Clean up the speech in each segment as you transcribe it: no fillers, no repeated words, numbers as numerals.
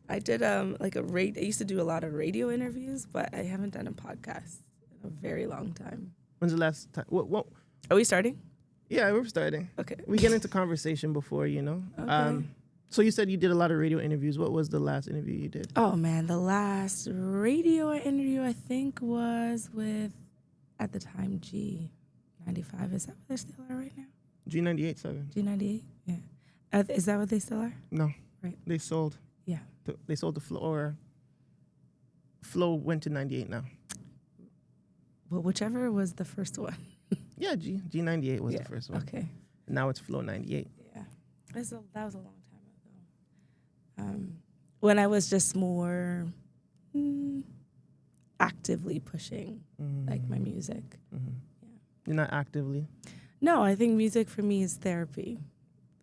I did like I used to do a lot of radio interviews, but I haven't done a podcast in a very long time. When's the last time? What? Are we starting? Yeah, we're starting. Okay. We get into conversation before, you know. Okay. So you said you did a lot of radio interviews. What was the last interview you did? Oh man, the last radio interview I think was with, at the time, G95. Is that what they still are right now? G98.7. G98. Yeah. Is that what they still are? No. Right. They sold. Yeah. They sold the Flow, or Flow went to 98 now. Well, whichever was the first one. Yeah, G98 was the first one. Okay. Now it's Flow 98. Yeah. That was a long time ago. When I was just more actively pushing like my music. Mm-hmm. Yeah. You're not actively? No, I think music for me is therapy.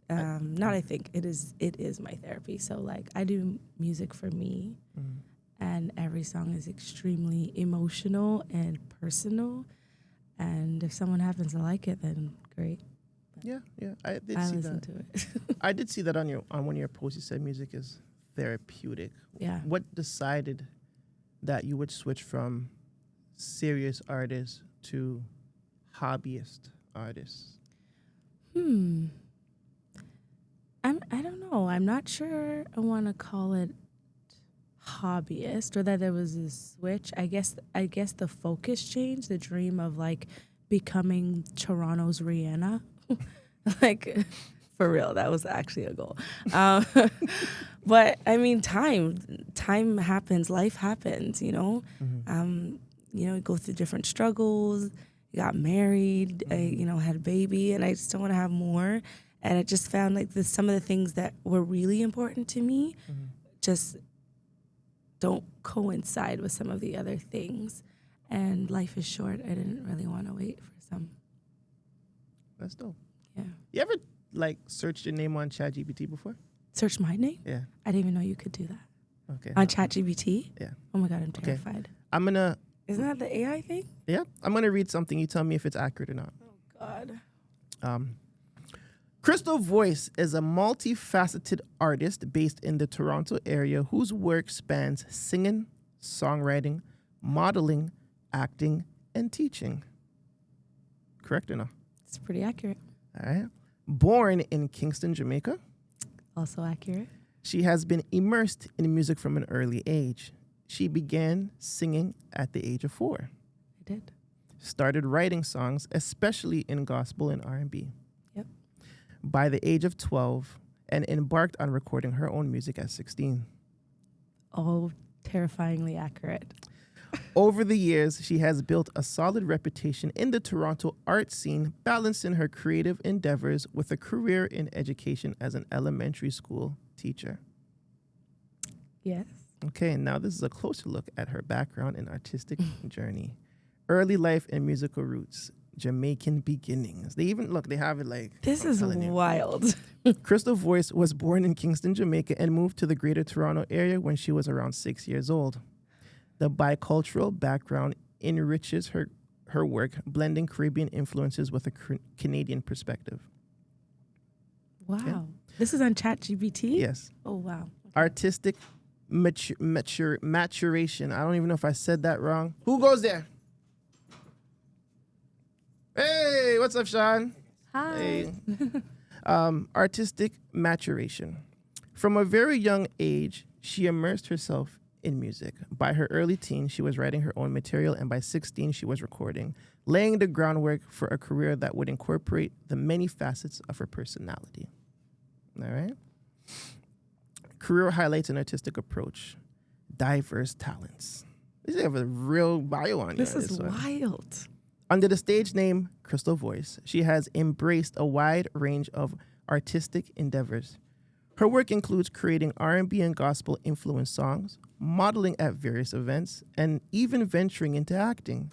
Not I think, it is my therapy. So like I do music for me, and every song is extremely emotional and personal. And if someone happens to like it, then great. Yeah. I did I see listen that. to it. I did see that on one of your posts. You said music is therapeutic. Yeah. What decided that you would switch from serious artists to hobbyist artists? I don't know. I'm not sure I want to call it hobbyist or that there was a switch. I guess the focus changed, the dream of like becoming Toronto's Rihanna. Like for real, that was actually a goal. But I mean, time happens, life happens, you know. You go through different struggles. You got married, I had a baby, and I just don't want to have more. And I just found like some of the things that were really important to me just don't coincide with some of the other things. And life is short. I didn't really want to wait for some. That's dope. Yeah. You ever like searched your name on ChatGPT before? Search my name? Yeah. I didn't even know you could do that. Okay. On ChatGPT? Yeah. Oh my God, I'm terrified. I'm gonna. Isn't that the AI thing? Yeah. I'm gonna read something. You tell me if it's accurate or not. Oh God. Krystal Voice is a multifaceted artist based in the Toronto area whose work spans singing, songwriting, modeling, acting, and teaching. Correct or no? It's pretty accurate. All right. Born in Kingston, Jamaica, Also accurate. she has been immersed in music from an early age. She began singing at the age of 4. I did. Started writing songs, especially in gospel and R&B. Yep. By the age of 12, and embarked on recording her own music at 16. Oh, terrifyingly accurate. Over the years, she has built a solid reputation in the Toronto art scene, balancing her creative endeavors with a career in education as an elementary school teacher. Yes. Okay, and now this is a closer look at her background and artistic journey. Early life and musical roots, Jamaican beginnings. They have it like... This is wild. Krystal Voice was born in Kingston, Jamaica, and moved to the Greater Toronto area when she was around 6 years old. The bicultural background enriches her work, blending Caribbean influences with a Canadian perspective. Wow. Yeah. This is on ChatGPT? Yes. Oh, wow. Artistic maturation. I don't even know if I said that wrong. Who goes there? Hey, what's up, Sean? Hi. Hey. Artistic maturation. From a very young age, she immersed herself in music. By her early teens, she was writing her own material, and by 16, she was recording, laying the groundwork for a career that would incorporate the many facets of her personality. All right? Career highlights an artistic approach, diverse talents. They have a real bio on This here. is wild. Under the stage name Krystal Voice, she has embraced a wide range of artistic endeavors. Her work includes creating R&B and gospel influenced songs, modeling at various events, and even venturing into acting.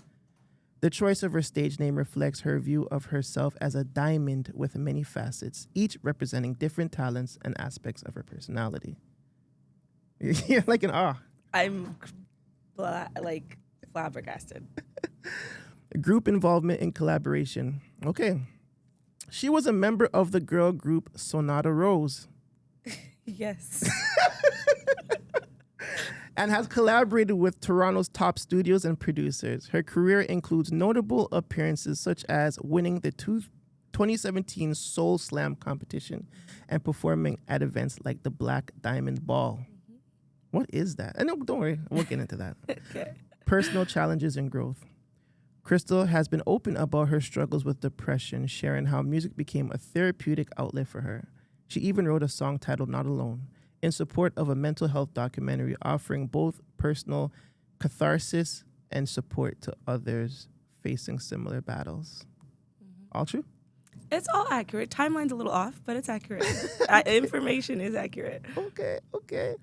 The choice of her stage name reflects her view of herself as a diamond with many facets, each representing different talents and aspects of her personality. You're like in awe. I'm flabbergasted. Group involvement and collaboration. Okay. She was a member of the girl group Sonata Rose. Yes. and has collaborated with Toronto's top studios and producers. Her career includes notable appearances such as winning the 2017 Soul Slam competition and performing at events like the Black Diamond Ball. What is that? No, don't worry. We'll get into that. Okay. Personal challenges and growth. Krystal has been open about her struggles with depression, sharing how music became a therapeutic outlet for her. She even wrote a song titled Not Alone in support of a mental health documentary offering both personal catharsis and support to others facing similar battles. All true? It's all accurate. Timeline's a little off, but it's accurate. Information is accurate. Okay.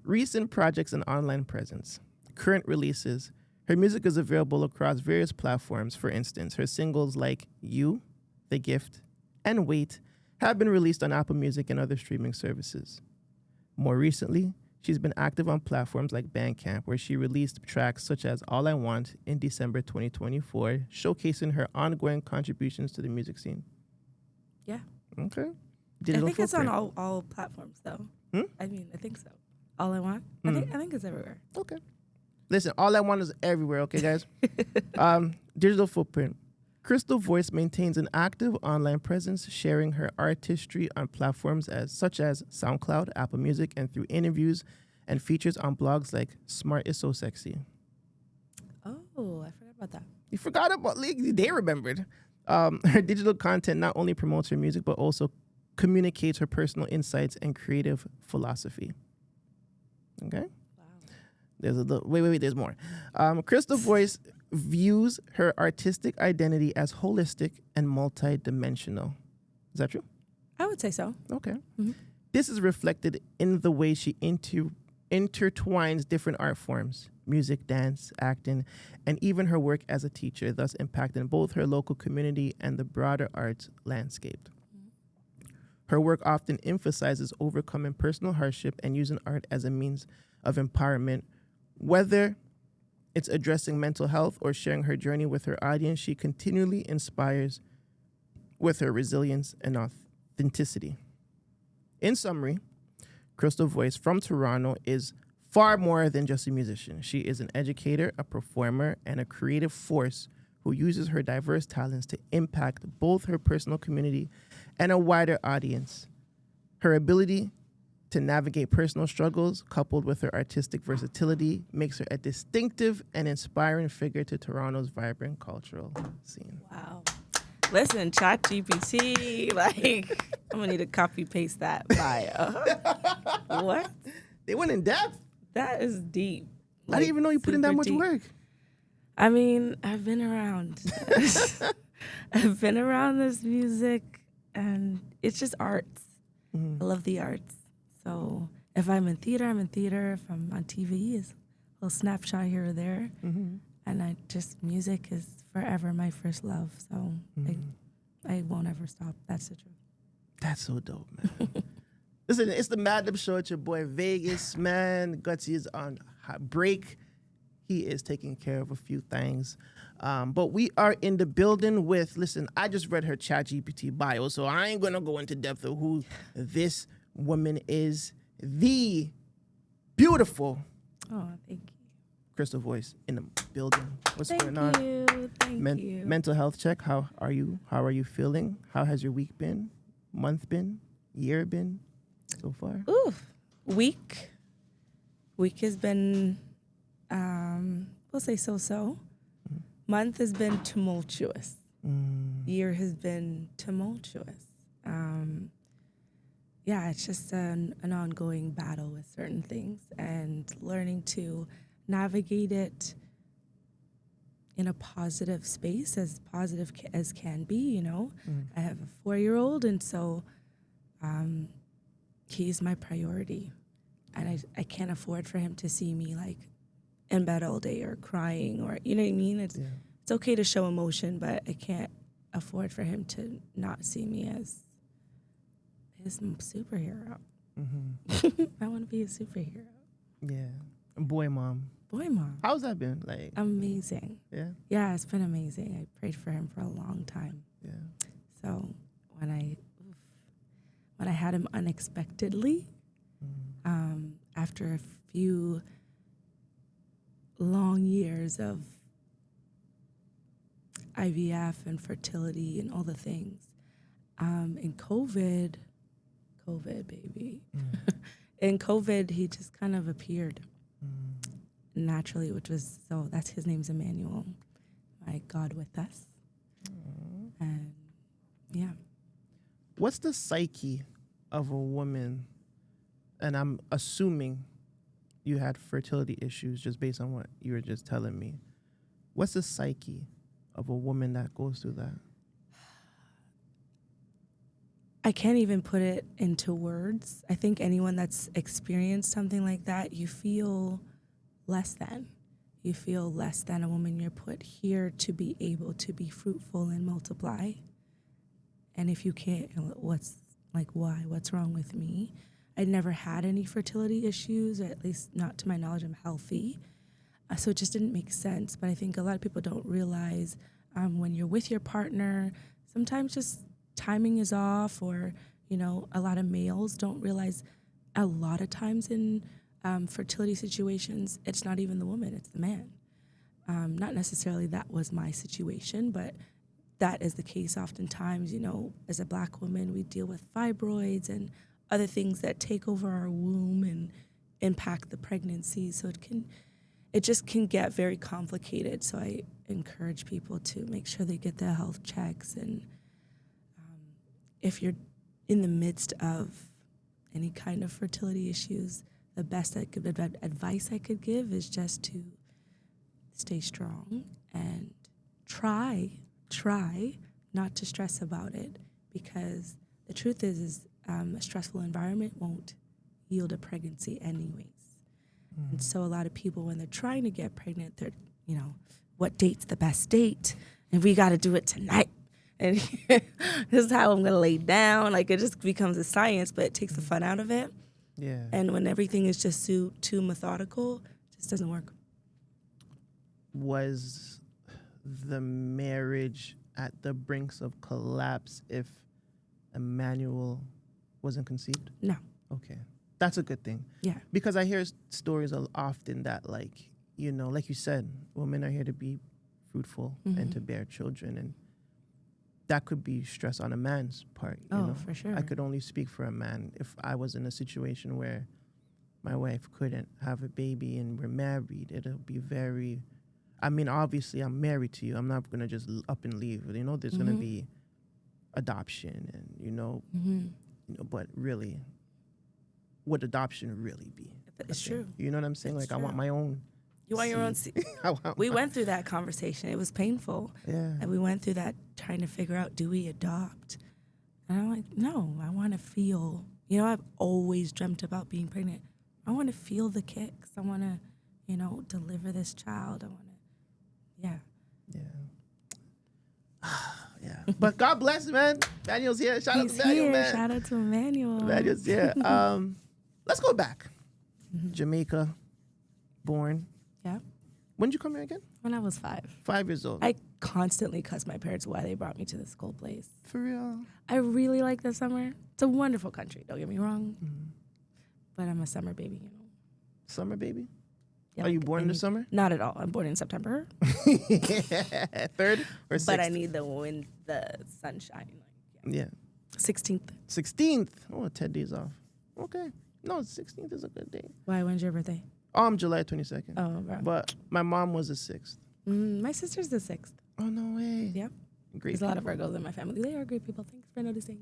Recent projects and online presence. Current releases. Her music is available across various platforms. For instance, her singles like You, The Gift, and Wait have been released on Apple Music and other streaming services. More recently, she's been active on platforms like Bandcamp, where she released tracks such as All I Want in December 2024, showcasing her ongoing contributions to the music scene. Yeah. Okay. I think it's on all platforms, though. I think so. All I Want? I think it's everywhere. Okay. Listen, All I Want is everywhere, okay, guys? Digital footprint. Krystal Voice maintains an active online presence, sharing her artistry on platforms such as SoundCloud, Apple Music, and through interviews and features on blogs like Smart is So Sexy. Oh, I forgot about that. You forgot about they remembered. Her digital content not only promotes her music, but also communicates her personal insights and creative philosophy. Okay? Wow. There's there's more. Krystal Voice views her artistic identity as holistic and multidimensional. Is that true? I would say so. Okay. Mm-hmm. This is reflected in the way she intertwines different art forms, music, dance, acting, and even her work as a teacher, thus impacting both her local community and the broader arts landscape. Her work often emphasizes overcoming personal hardship and using art as a means of empowerment, whether it's addressing mental health or sharing her journey with her audience. She continually inspires with her resilience and authenticity. In summary, Krystal Voice from Toronto is far more than just a musician. She is an educator, a performer, and a creative force who uses her diverse talents to impact both her personal community and a wider audience. Her ability to navigate personal struggles, coupled with her artistic versatility, makes her a distinctive and inspiring figure to Toronto's vibrant cultural scene. Wow. Listen, ChatGPT, I'm gonna need to copy paste that bio. What? They went in depth. That is deep. I didn't even know you put in that much deep. work. I mean, I've been around. I've been around this music, and it's just arts. I love the arts. So if I'm in theater, I'm in theater. If I'm on TV, it's a little snapshot here or there. And music is forever my first love. So I won't ever stop. That's the truth. That's so dope, man. Listen, it's the Madlib Show. It's your boy Vagez, man. Gutsy is on break. He is taking care of a few things. But we are in the building with, listen, I just read her ChatGPT bio, so I ain't going to go into depth of who this woman is. The beautiful Thank you. Krystal Voice in the building. What's going on? Thank you. Mental health check. How are you? How are you feeling? How has your week been? Month been? Year been so far? Ooh, week has been, we'll say so-so. Month has been tumultuous. Year has been tumultuous. It's just an ongoing battle with certain things and learning to navigate it in a positive space, as positive as can be, you know. I have a 4-year-old, and so he's my priority. And I can't afford for him to see me like in bed all day or crying, or, you know what I mean? It's okay to show emotion, but I can't afford for him to not see me as his superhero. I want to be a superhero. Yeah. Boy mom. How's that been? Like Amazing. Yeah? Yeah, it's been amazing. I prayed for him for a long time. Yeah. So when I had him unexpectedly, after a few long years of IVF and fertility and all the things. In COVID, baby. In COVID, he just kind of appeared naturally, so that's his name's Emmanuel, my God with us. And yeah. What's the psyche of a woman? And I'm assuming you had fertility issues just based on what you were just telling me. What's the psyche of a woman that goes through that? I can't even put it into words. I think anyone that's experienced something like that, you feel less than. You feel less than a woman. You're put here to be able to be fruitful and multiply. And if you can't, what's wrong with me? I never had any fertility issues, or at least not to my knowledge. I'm healthy. So it just didn't make sense. But I think a lot of people don't realize when you're with your partner, sometimes just timing is off, or, a lot of males don't realize a lot of times in fertility situations, it's not even the woman, it's the man. Not necessarily that was my situation, but that is the case oftentimes. As a Black woman, we deal with fibroids and other things that take over our womb and impact the pregnancy. So it just can get very complicated. So I encourage people to make sure they get their health checks. And if you're in the midst of any kind of fertility issues, the best advice I could give is just to stay strong and try not to stress about it, because the truth is a stressful environment won't yield a pregnancy anyways. And so a lot of people, when they're trying to get pregnant, they're, what date's the best date? And we got to do it tonight. And this is how I'm going to lay down. Like, it just becomes a science, but it takes the fun out of it. Yeah. And when everything is just too methodical, it just doesn't work. Was the marriage at the brinks of collapse if Emmanuel wasn't conceived? No. Okay. That's a good thing. Yeah. Because I hear stories often that, like you said, women are here to be fruitful and to bear children. And that could be stress on a man's part. For sure. I could only speak for a man. If I was in a situation where my wife couldn't have a baby and we're married, it'll be very... obviously, I'm married to you. I'm not going to just up and leave. There's going to be adoption and, but really, would adoption really be? It's true. You know what I'm saying? It's I want my own. You want your own seed. We went through that conversation. It was painful. Yeah. And we went through that trying to figure out, do we adopt? And I'm like, no, I want to feel, I've always dreamt about being pregnant. I want to feel the kicks. I want to, deliver this child. I want to, Yeah. Yeah. But God bless, man. Emmanuel's here. Shout out to Emmanuel, man. Shout out to Emmanuel. Emmanuel's here. Let's go back. Jamaica, born. Yeah. When did you come here again? When I was 5. 5 years old. I constantly cuss my parents why they brought me to this cold place. For real? I really like the summer. It's a wonderful country, don't get me wrong. But I'm a summer baby, Summer baby? Yeah, Are you born in the summer? Not at all. I'm born in September. 3rd or 6th? But I need the sunshine. Yeah. 16th. 16th. Oh, 10 days off. Okay. No, 16th is a good day. Why? When's your birthday? July 22nd. Oh, bro. But my mom was the 6th. My sister's the 6th. Oh, no way. Yep. Great. There's a lot of Virgos in my family. They are great people. Thanks for noticing.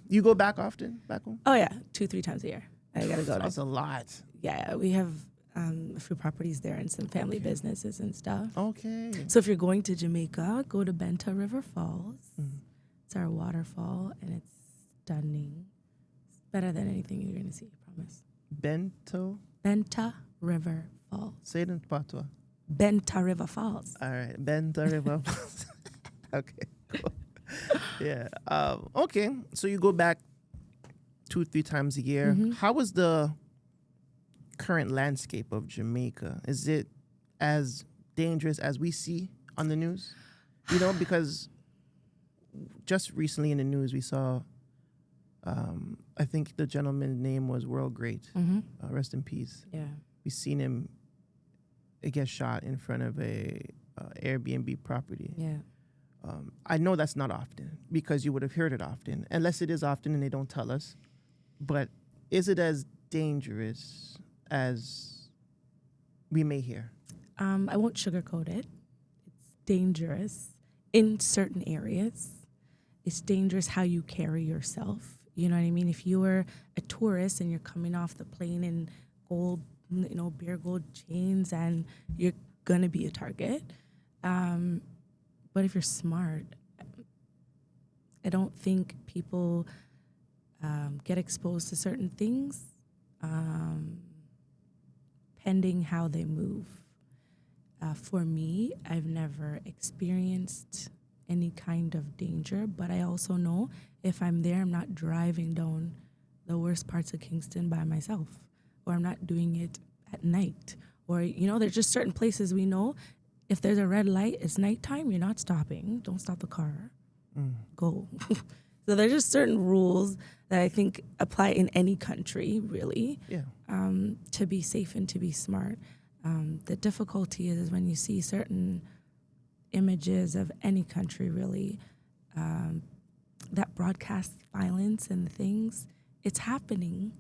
You go back often, back home? Oh, yeah. 2-3 times a year. I got to go. That's a lot. Yeah, we have a few properties there and some family businesses and stuff. Okay. So if you're going to Jamaica, go to Benta River Falls. It's our waterfall, and it's stunning. It's better than anything you're going to see, I promise. Benta River Falls. Say it in Patois. Benta River Falls. All right. Benta River Falls. Okay, cool. Yeah. Okay. So you go back 2-3 times a year. How was the current landscape of Jamaica? Is it as dangerous as we see on the news? Because just recently in the news we saw I think the gentleman's name was World Great. Mm-hmm. Rest in peace. Yeah. We seen him get shot in front of a Airbnb property. Yeah. I know that's not often because you would have heard it often, unless it is often and they don't tell us. But is it as dangerous as we may hear? I won't sugarcoat it. It's dangerous in certain areas. It's dangerous how you carry yourself. You know what I mean? If you were a tourist and you're coming off the plane in gold, bare gold chains, and you're going to be a target. But if you're smart, I don't think people get exposed to certain things pending how they move. For me, I've never experienced any kind of danger, but I also know if I'm there, I'm not driving down the worst parts of Kingston by myself, or I'm not doing it at night. Or, there's just certain places we know if there's a red light, it's nighttime, you're not stopping. Don't stop the car. Go. So there's just certain rules that I think apply in any country, really, to be safe and to be smart. The difficulty is when you see certain images of any country, really, that broadcast violence and things. It's happening,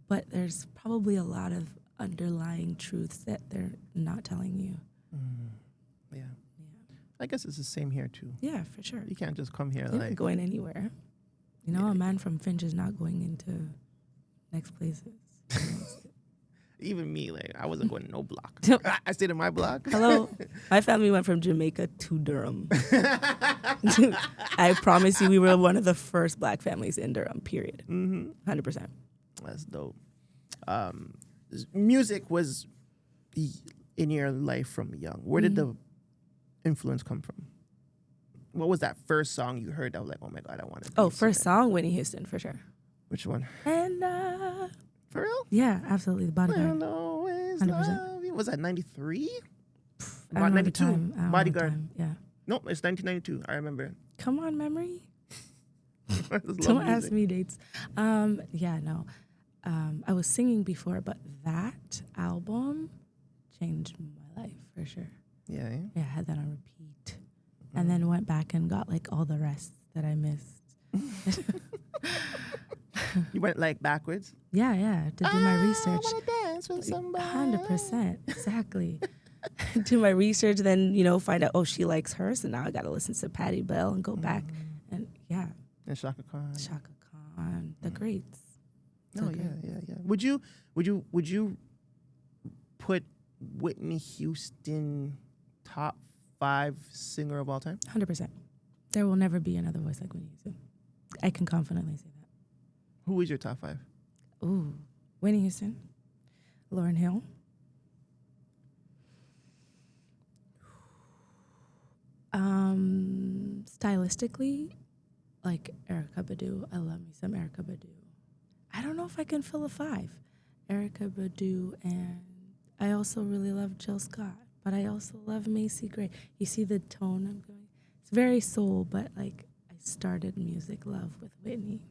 but there's probably a lot of underlying truths that they're not telling you. Yeah. I guess it's the same here, too. Yeah, for sure. You can't just come here You're not going anywhere. A man from Finch is not going into next places. Even me, I wasn't going to no block. I stayed in my block. Hello. My family went from Jamaica to Durham. I promise you, we were one of the first black families in Durham, period. 100%. That's dope. Music was in your life from young. Where did the influence come from? What was that first song you heard that was like, oh my God, I want to Oh, first song, Whitney Houston, for sure. Which one? And, for real? yeah, absolutely. The Bodyguard. I'll always 100%. love you. Was that 93? I don't know the 92. time. I don't know the Bodyguard. time. Yeah. No, it's 1992. I remember. Come on, memory. I just love Don't music. ask me dates. Yeah, no. I was singing before, but that album changed my life for sure. Yeah. Yeah, I had that on repeat. And then went back and got all the rest that I missed. You went backwards? Yeah, to do my research. I want to dance with somebody. 100%, exactly. Do my research, then, find out, oh, she likes her, so now I got to listen to Patti Bell and go back. And yeah. And Shaka Khan. Shaka Khan, the greats. No, yeah. Would you put Whitney Houston top 5 singer of all time? 100%. There will never be another voice like Whitney Houston. I can confidently say that. Who is your top 5? Ooh, Whitney Houston, Lauryn Hill, stylistically, Erykah Badu. I love me some Erykah Badu. I don't know if I can fill a 5. Erykah Badu, and I also really love Jill Scott, but I also love Macy Gray. You see the tone I'm going? It's very soul, but I started music love with Whitney.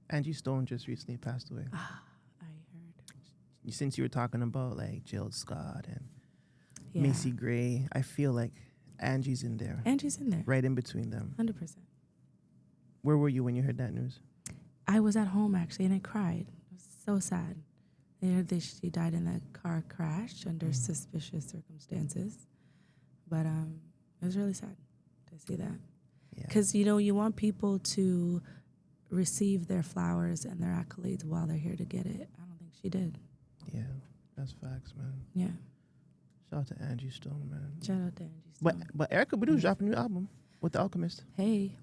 Angie Stone just recently passed away. I heard. Since you were talking about Jill Scott and Macy Gray, I feel like Angie's in there. Angie's in there. Right in between them. 100%. Where were you when you heard that news? I was at home, actually, and I cried. It was so sad. They heard that she died in a car crash under suspicious circumstances. But it was really sad to see that. Because, you want people to receive their flowers and their accolades while they're here to get it. I don't think she did. Yeah, that's facts, man. Yeah. Shout out to Angie Stone, man. Shout out to Angie Stone. But Erykah Badu's dropping a new album with The Alchemist. Hey.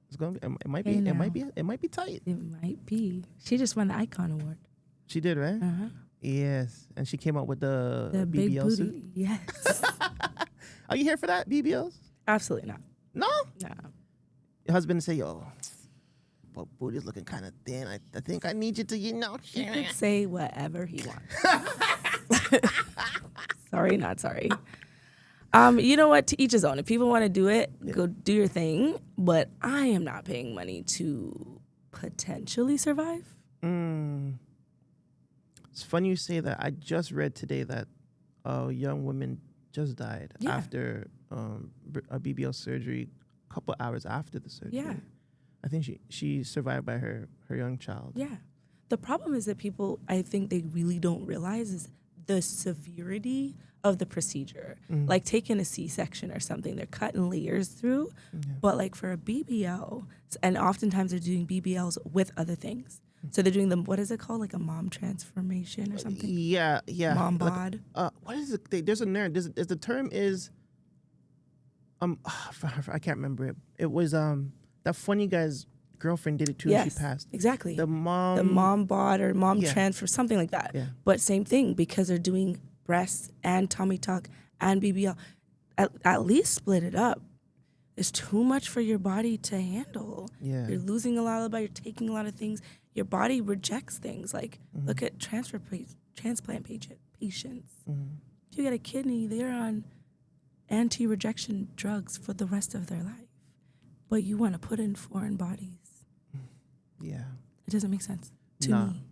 It's gonna be. It might Hey be. now. It might be tight. It might be. She just won the Icon Award. She did, right? Uh-huh. Yes, and she came out with the big BBL booty. suit. Yes. Are you here for that, BBLs? Absolutely not. No. No. Your husband say, "Yo, but booty's looking kind of thin. I think I need you to, He could say whatever he wants. Sorry, not sorry. You know what? To each his own. If people want to do it, go do your thing. But I am not paying money to potentially survive. It's funny you say that. I just read today that a young woman just died after a BBL surgery, a couple hours after the surgery. Yeah. I think she survived by her young child. Yeah. The problem is that people, I think they really don't realize is the severity of the procedure. Like taking a C-section or something, they're cutting layers through. But like for a BBL, and oftentimes they're doing BBLs with other things. So they're doing what is it called? Like a mom transformation or something? Yeah. Mom bod. What is it? There's a nerd. The term is I can't remember it. It was that funny guy's girlfriend did it too. Yes, and she passed. Exactly. The mom bod or mom transfer, something like that. Yeah. But same thing, because they're doing breasts and tummy tuck and BBL. At least split it up. It's too much for your body to handle. Yeah. You're losing a lot of body. You're taking a lot of things. Your body rejects things. Like look at transplant patients. If you get a kidney, they're on anti-rejection drugs for the rest of their life. But you want to put in foreign bodies. Yeah. It doesn't make sense to me.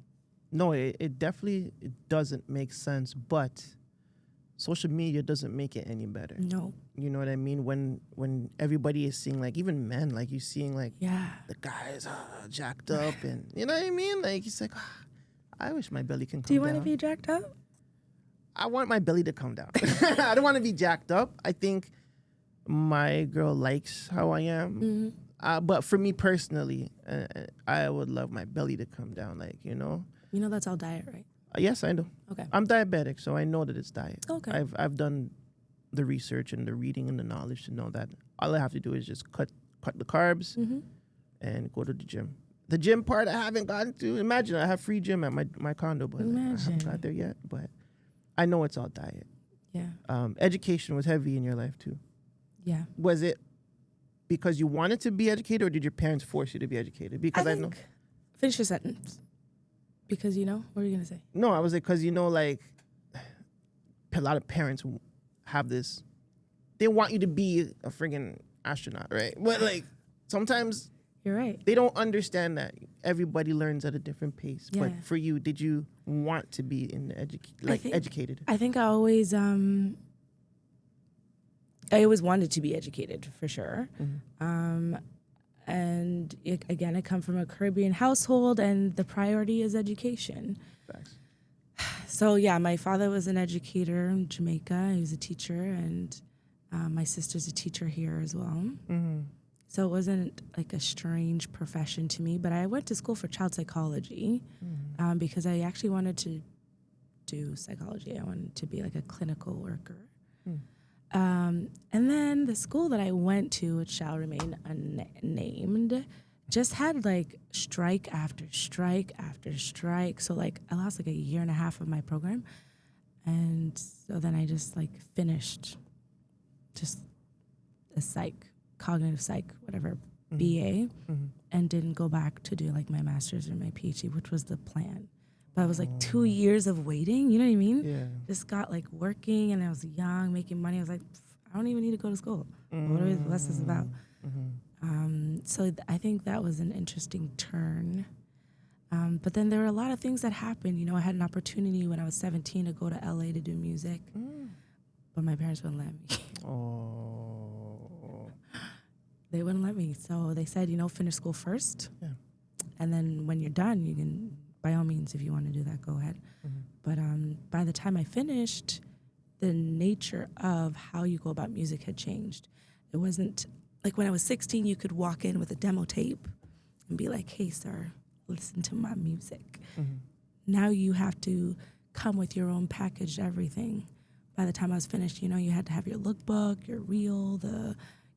No, it definitely doesn't make sense, but social media doesn't make it any better. No. You know what I mean? When everybody is seeing, like, even men, like, you seeing, like, the guys jacked up, and you know what I mean? Like, he's like, I wish my belly can come down. Do you want to be jacked up? I want my belly to come down. I don't want to be jacked up. I think my girl likes how I am. But for me personally, I would love my belly to come down, like, you know? You know that's all diet, right? Yes, I know. Okay. I'm diabetic, so I know that it's diet. Okay. I've done the research and the reading and the knowledge to know that all I have to do is just cut the carbs and go to the gym. The gym part I haven't gotten to. Imagine I have free gym at my condo, but I haven't got there yet. But I know it's all diet. Yeah. Education was heavy in your life too. Yeah. Was it because you wanted to be educated, or did your parents force you to be educated? Because I know. Finish your sentence. Because, what are you going to say? No, I was like, because, like, a lot of parents have this, they want you to be a friggin' astronaut, right? But, like, sometimes you're right. They don't understand that everybody learns at a different pace. Yeah. But for you, did you want to be in the educated? I think I always wanted to be educated, for sure. And again, I come from a Caribbean household, and the priority is education. Facts. So yeah, my father was an educator in Jamaica. He was a teacher, and my sister's a teacher here as well. So it wasn't like a strange profession to me. But I went to school for child psychology because I actually wanted to do psychology. I wanted to be like a clinical worker. And then the school that I went to, which shall remain unnamed, just had like strike after strike after strike. So like I lost like a year and a half of my program. And so then I just like finished just a cognitive psych, whatever, BA, and didn't go back to do like my master's or my PhD, which was the plan. But it was like 2 years of waiting, you know what I mean? Yeah. Just got like working, and I was young, making money. I was like, I don't even need to go to school. What's this about? So I think that was an interesting turn. But then there were a lot of things that happened. I had an opportunity when I was 17 to go to LA to do music, but my parents wouldn't let me. They wouldn't let me. So they said, finish school first. Yeah. And then when you're done, you can, by all means, if you want to do that, go ahead. But by the time I finished, the nature of how you go about music had changed. It wasn't like when I was 16, you could walk in with a demo tape and be like, hey, sir, listen to my music. Now you have to come with your own packaged everything. By the time I was finished, you had to have your lookbook, your reel, the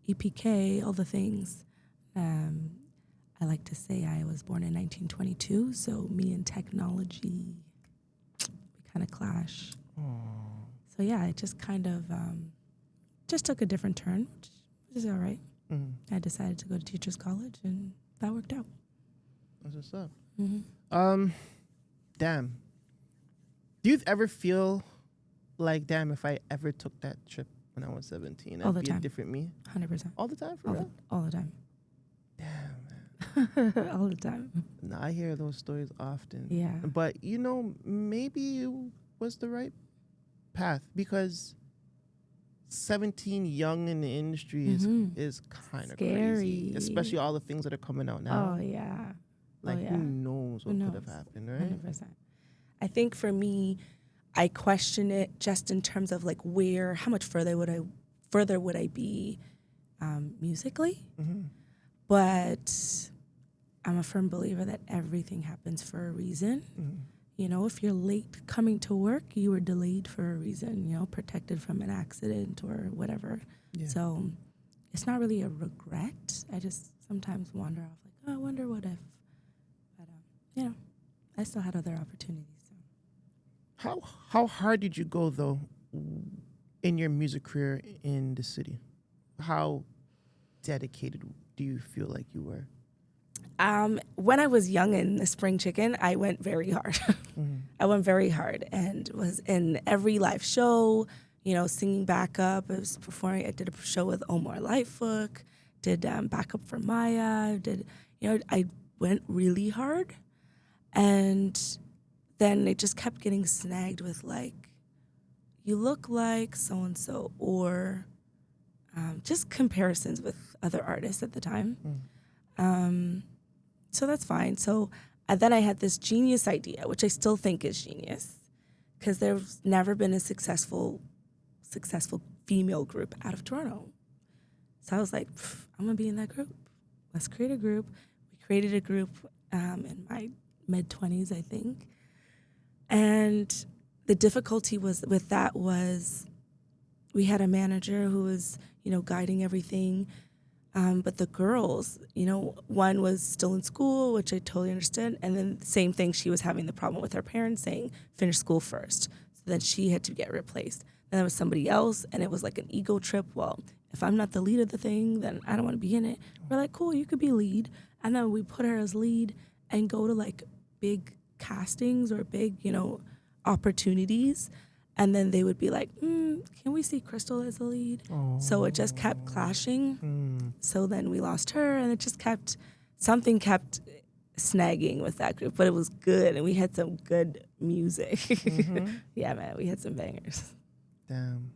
EPK, all the things. I like to say I was born in 1922, so me and technology, we kind of clash. So yeah, it just kind of just took a different turn, which is all right. I decided to go to teacher's college, and that worked out. That's what's up. Damn. Do you ever feel like, damn, if I ever took that trip when I was 17. All I'd the be time. a different me. 100%. All the time, for real? All the time. Damn, man. All the time. No, I hear those stories often. Yeah. But, you know, maybe it was the right path because 17 young in the industry is kind of crazy. Especially all the things that are coming out now. Oh, yeah. Like, who knows what could have happened, right? 100%. I think for me, I question it just in terms of like how much further would I be musically? Mm-hmm. But I'm a firm believer that everything happens for a reason. Mm-hmm. You know, if you're late coming to work, you were delayed for a reason, you know, protected from an accident or whatever. Yeah. So it's not really a regret. I just sometimes wander off like, oh, I wonder what if. But, you know, I still had other opportunities. So. How hard did you go, though, in your music career in the city? How dedicated do you feel like you were? When I was young in the Spring Chicken, I went very hard. Mm-hmm. I went very hard and was in every live show, you know, singing backup. I was performing. I did a show with Omar Lightfoot, did backup for Maya, I went really hard. And then it just kept getting snagged with like, you look like so-and-so, or just comparisons with other artists at the time. So that's fine. So then I had this genius idea, which I still think is genius, because there's never been a successful female group out of Toronto. So I was like, I'm going to be in that group. Let's create a group. We created a group in my mid-20s, I think. And the difficulty was we had a manager who was, you know, guiding everything. But the girls, you know, one was still in school, which I totally understood. And then the same thing, she was having the problem with her parents saying, finish school first. So then she had to get replaced. Then there was somebody else, and it was like an ego trip. Well, if I'm not the lead of the thing, then I don't want to be in it. We're like, cool, you could be lead. And then we put her as lead and go to like big castings or big, you know, opportunities. And then they would be like, can we see Krystal as the lead? Oh. So it just kept clashing. So then we lost her, and it just something kept snagging with that group. But it was good, and we had some good music. Mm-hmm. Yeah, man, we had some bangers. Damn.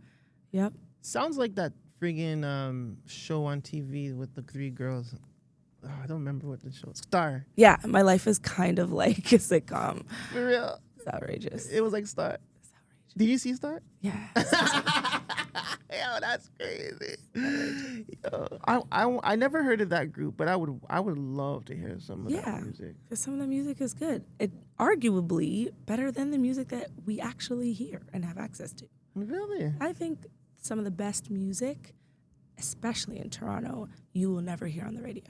Yep. Sounds like that friggin' show on TV with the three girls. Oh, I don't remember what the show is. Star. Yeah, my life is kind of like a sitcom. For real. It's outrageous. It was like Star. Did you see Star? Yeah. Yo, that's crazy. Yo, I never heard of that group, but I would love to hear some of that music. Because some of the music is good. It arguably better than the music that we actually hear and have access to. Really? I think some of the best music, especially in Toronto, you will never hear on the radio.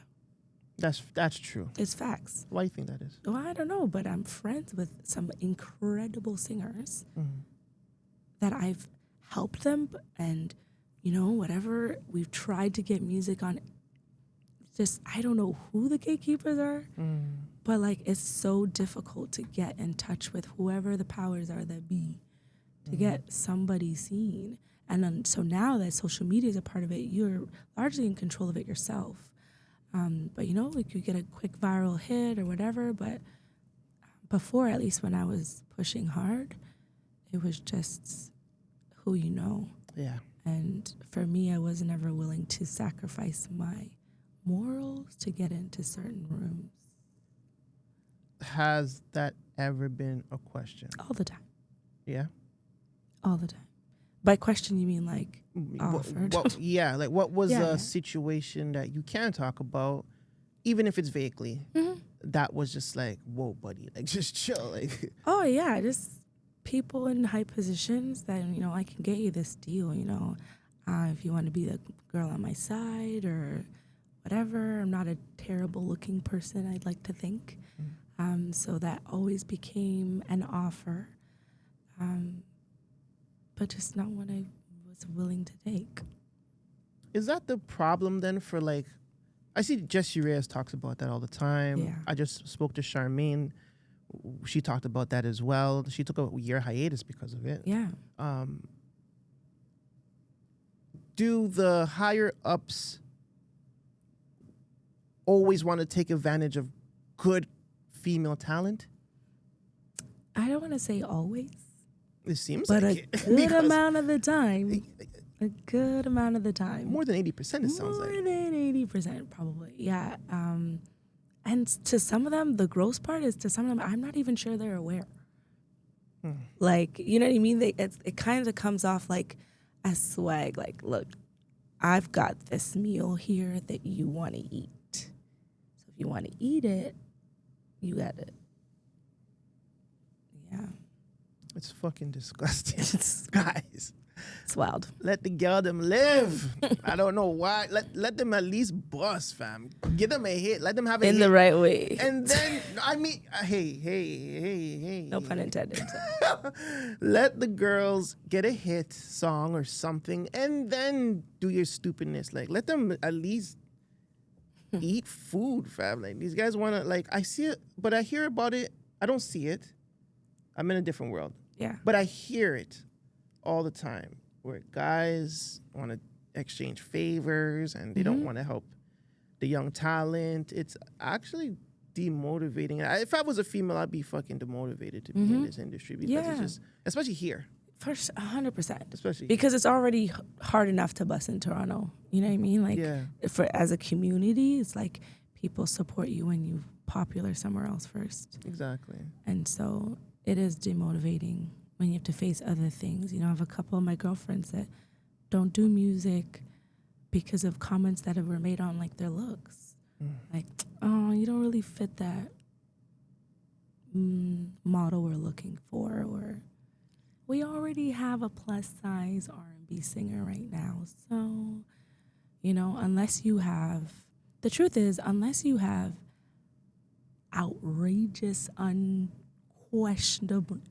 That's true. It's facts. Why do you think that is? Well, I don't know, but I'm friends with some incredible singers. Mm-hmm. That I've helped them, and you know, whatever we've tried to get music on, just I don't know who the gatekeepers are, but like it's so difficult to get in touch with whoever the powers are that be to get somebody seen. And then, so now that social media is a part of it, you're largely in control of it yourself. But you know, like you get a quick viral hit or whatever. But before, at least when I was pushing hard, it was just who you know. Yeah. And for me, I wasn't ever willing to sacrifice my morals to get into certain rooms. Has that ever been a question? All the time. Yeah? All the time. By question, you mean like offered? Yeah, like what was a situation that you can talk about, even if it's vaguely, that was just like, whoa, buddy, like just chill. Like. Oh, yeah, just people in high positions that, you know, I can get you this deal, you know, if you want to be the girl on my side or whatever. I'm not a terrible looking person, I'd like to think. So that always became an offer, but just not what I was willing to take. Is that the problem then for like, I see Jessie Reyes talks about that all the time. Yeah. I just spoke to Charmaine. She talked about that as well. She took a year hiatus because of it. Yeah. do the higher ups always want to take advantage of good female talent? I don't want to say always, It seems but like a it. good Because amount of the time. A good amount of the time. more than 80%, it sounds More like. than 80%, probably. Yeah. And to some of them, the gross part is to some of them, I'm not even sure they're aware. Like, you know what I mean? It kind of comes off like a swag. Like, look, I've got this meal here that you want to eat. So if you want to eat it, you got it. Yeah. It's fucking disgusting. Guys, It's wild. let the girl them live. I don't know why. Let them at least bust, fam. Give them a hit. Let them have a In hit. the right way. And then, I mean, hey. No pun intended. Let the girls get a hit song or something, and then do your stupidness. Like, let them at least eat food, fam. Like, these guys want to, like, I see it, but I hear about it. I don't see it. I'm in a different world. Yeah. But I hear it all the time where guys want to exchange favors and they don't want to help the young talent. It's actually demotivating. If I was a female, I'd be fucking demotivated to be in this industry because it's just, especially here. First, 100%. Especially because it's already hard enough to bust in Toronto. You know what I mean? Like, as a community, it's like people support you when you're popular somewhere else first. Exactly. And so it is demotivating when you have to face other things. You know, I have a couple of my girlfriends that don't do music because of comments that were made on, like, their looks. Like, oh, you don't really fit that model we're looking for, or we already have a plus-size R&B singer right now. So, you know, unless you have outrageous,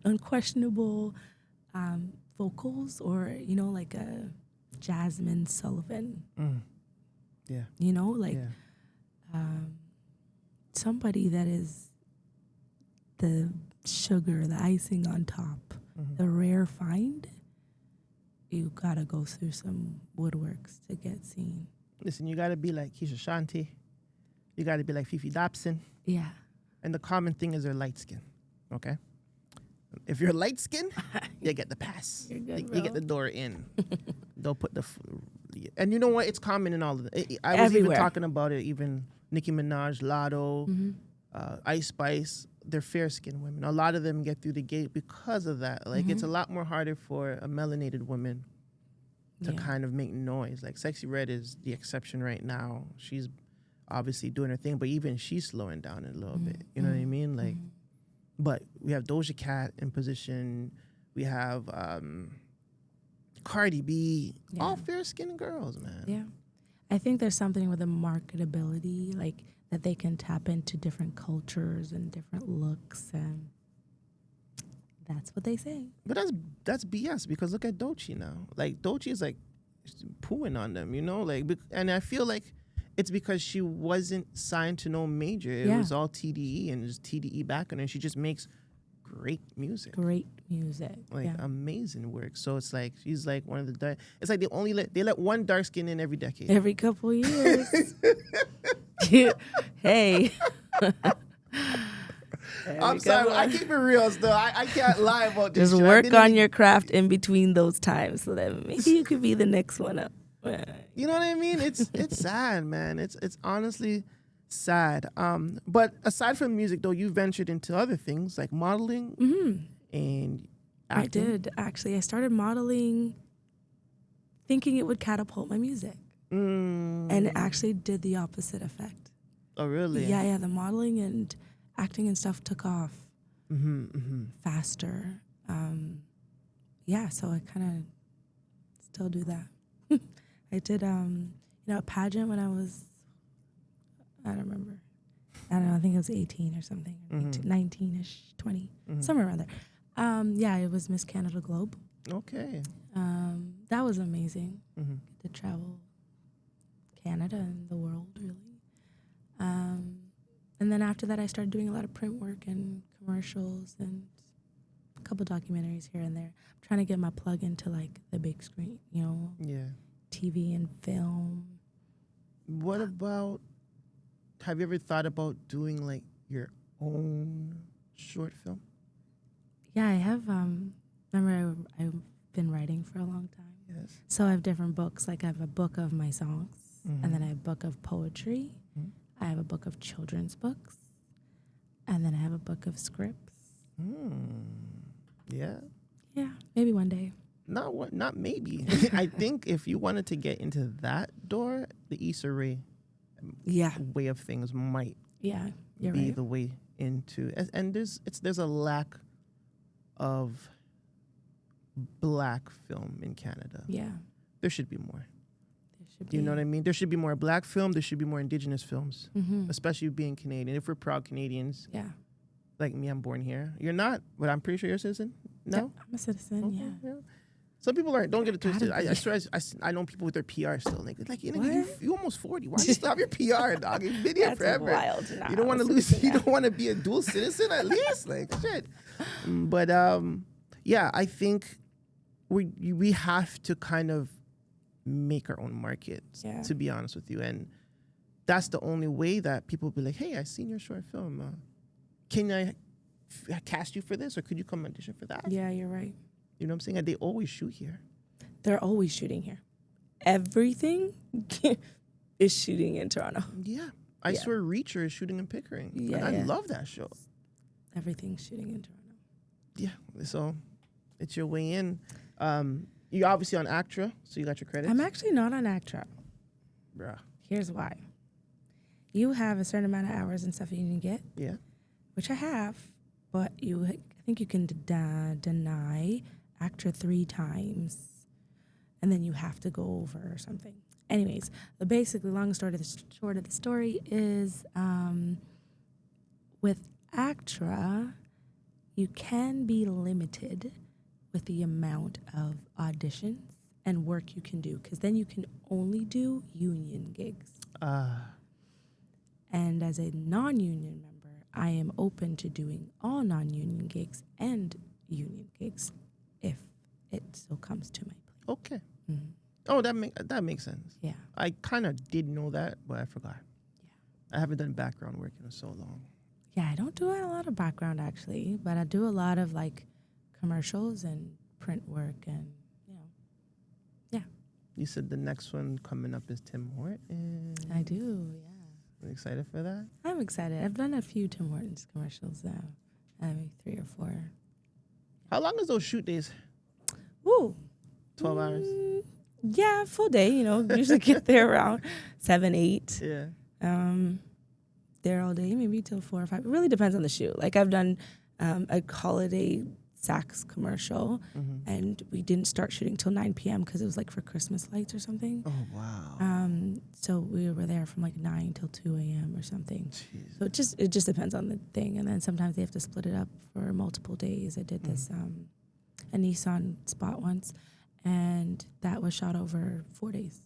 unquestionable vocals, or, you know, like a Jasmine Sullivan. Yeah. You know, like somebody that is the sugar, the icing on top, the rare find. You gotta go through some woodworks to get seen. Listen, you gotta be like Keisha Shanti. You gotta be like Fifi Dobson. Yeah. And the common thing is they're light skin. Okay? If you're light skin, you get the pass. You're good, you get the door in. They'll put and you know what? It's common in all of it. I was Everywhere. even talking about it, even Nicki Minaj, Lotto, Ice Spice. They're fair-skinned women. A lot of them get through the gate because of that. Like, it's a lot more harder for a melanated woman to kind of make noise. Like, Sexy Red is the exception right now. She's obviously doing her thing, but even she's slowing down a little bit. You know what I mean? Like, but we have Doja Cat in position. We have Cardi B. All fair-skinned girls, man. Yeah. I think there's something with the marketability, like, that they can tap into different cultures and different looks, and that's what they say. But that's BS, because look at Doechii now. Like, Doechii is like pooing on them, you know? Like, and I feel like it's because she wasn't signed to no major. It was all TDE, and there's TDE backing her, and she just makes great music. Great music. Like, amazing work. So it's like, she's like one of the it's like they let one dark skin in every decade. Every couple years. Hey. I'm sorry, I keep it real still. I can't lie about this. Just shit. work on your craft in between those times, so that maybe you could be the next one up. You know what I mean? It's sad, man. It's honestly sad. But aside from music, though, you ventured into other things like modeling and acting. I did, actually. I started modeling thinking it would catapult my music. And it actually did the opposite effect. Oh, really? Yeah. The modeling and acting and stuff took off faster. So I kind of still do that. I did, a pageant when I was, I don't remember. I don't know, I think it was 18 or something, 19-ish, 20, somewhere around there. It was Miss Canada Globe. Okay. That was amazing to travel Canada and the world, really. And then after that, I started doing a lot of print work and commercials and a couple documentaries here and there. I'm trying to get my plug into, like, the big screen, you know. Yeah. TV and film. What about, have you ever thought about doing like your own short film? Yeah, I have. Remember, I've been writing for a long time. Yes. So I have different books. Like I have a book of my songs, Mm-hmm. and then I have a book of poetry. Mhm. I have a book of children's books, and then I have a book of scripts. Yeah. Yeah, maybe one day. Not maybe. I think if you wanted to get into that door, the Issa Rae Yeah, way of things might yeah, you're be right. the way into. And there's a lack of black film in Canada. Yeah, There should be more. there should Do you know what I mean? There should be more black film. There should be more indigenous films, Mm-hmm. especially being Canadian. If we're proud Canadians, Yeah, like me, I'm born here. You're not, but I'm pretty sure you're a citizen. No? Yeah, I'm a citizen. Okay, Yeah. Some people aren't. Don't get it Gotta twisted. I be. swear, I know people with their PR still. Like you know, What? you almost 40. Why do you still have your PR, dog? You've been here That's forever. wild. Nah, You don't want to I'm a lose. citizen You now. don't want to be a dual citizen at least. Like shit. But yeah, I think we have to kind of make our own market. Yeah. To be honest with you, and that's the only way that people will be like, hey, I seen your short film. Can I cast you for this, or could you come audition for that? Yeah, you're right. You know what I'm saying? And they always shoot here. They're always shooting here. Everything is shooting in Toronto. Yeah. I Yeah. swear Reacher is shooting in Pickering. Yeah, and I yeah. love that show. Everything's shooting in Toronto. Yeah. So it's your way in. You're obviously on Actra, so you got your credits. I'm actually not on Actra. Bruh. Here's why. You have a certain amount of hours and stuff you can get, Yeah. which I have, but I think you can deny Actra 3 times, and then you have to go over or something. Anyways, the basically long story, short of the story is with Actra, you can be limited with the amount of auditions and work you can do, because then you can only do union gigs. And as a non-union member, I am open to doing all non-union gigs and union gigs if it still comes to my plate. Okay. Mhm. Oh, that makes sense. Yeah. I kind of did know that, but I forgot. Yeah. I haven't done background work in so long. Yeah, I don't do a lot of background actually, but I do a lot of like commercials and print work and, you know, yeah. You said the next one coming up is Tim Hortons. I do, yeah. Are you excited for that? I'm excited. I've done a few Tim Hortons commercials now. Maybe 3 or 4. How long is those shoot days? Ooh. 12 hours? Yeah, full day, you know, usually get there around 7, 8. Yeah. There all day, maybe till 4 or 5. It really depends on the shoot. Like I've done a holiday Saks commercial, and we didn't start shooting till 9 p.m. because it was like for Christmas lights or something. Oh, wow. So we were there from like 9 till 2 a.m. or something. Jeez. So it just depends on the thing, and then sometimes they have to split it up for multiple days. I did this a Nissan spot once, and that was shot over 4 days.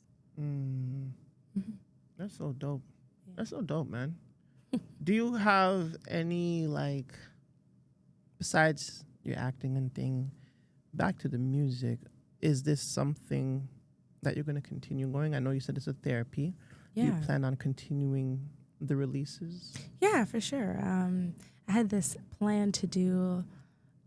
That's so dope. Yeah. That's so dope, man. Do you have any, like, besides your acting and thing, back to the music, is this something that you're going to continue going? I know you said it's a therapy. Yeah. Do you plan on continuing the releases? Yeah, for sure. I had this plan to do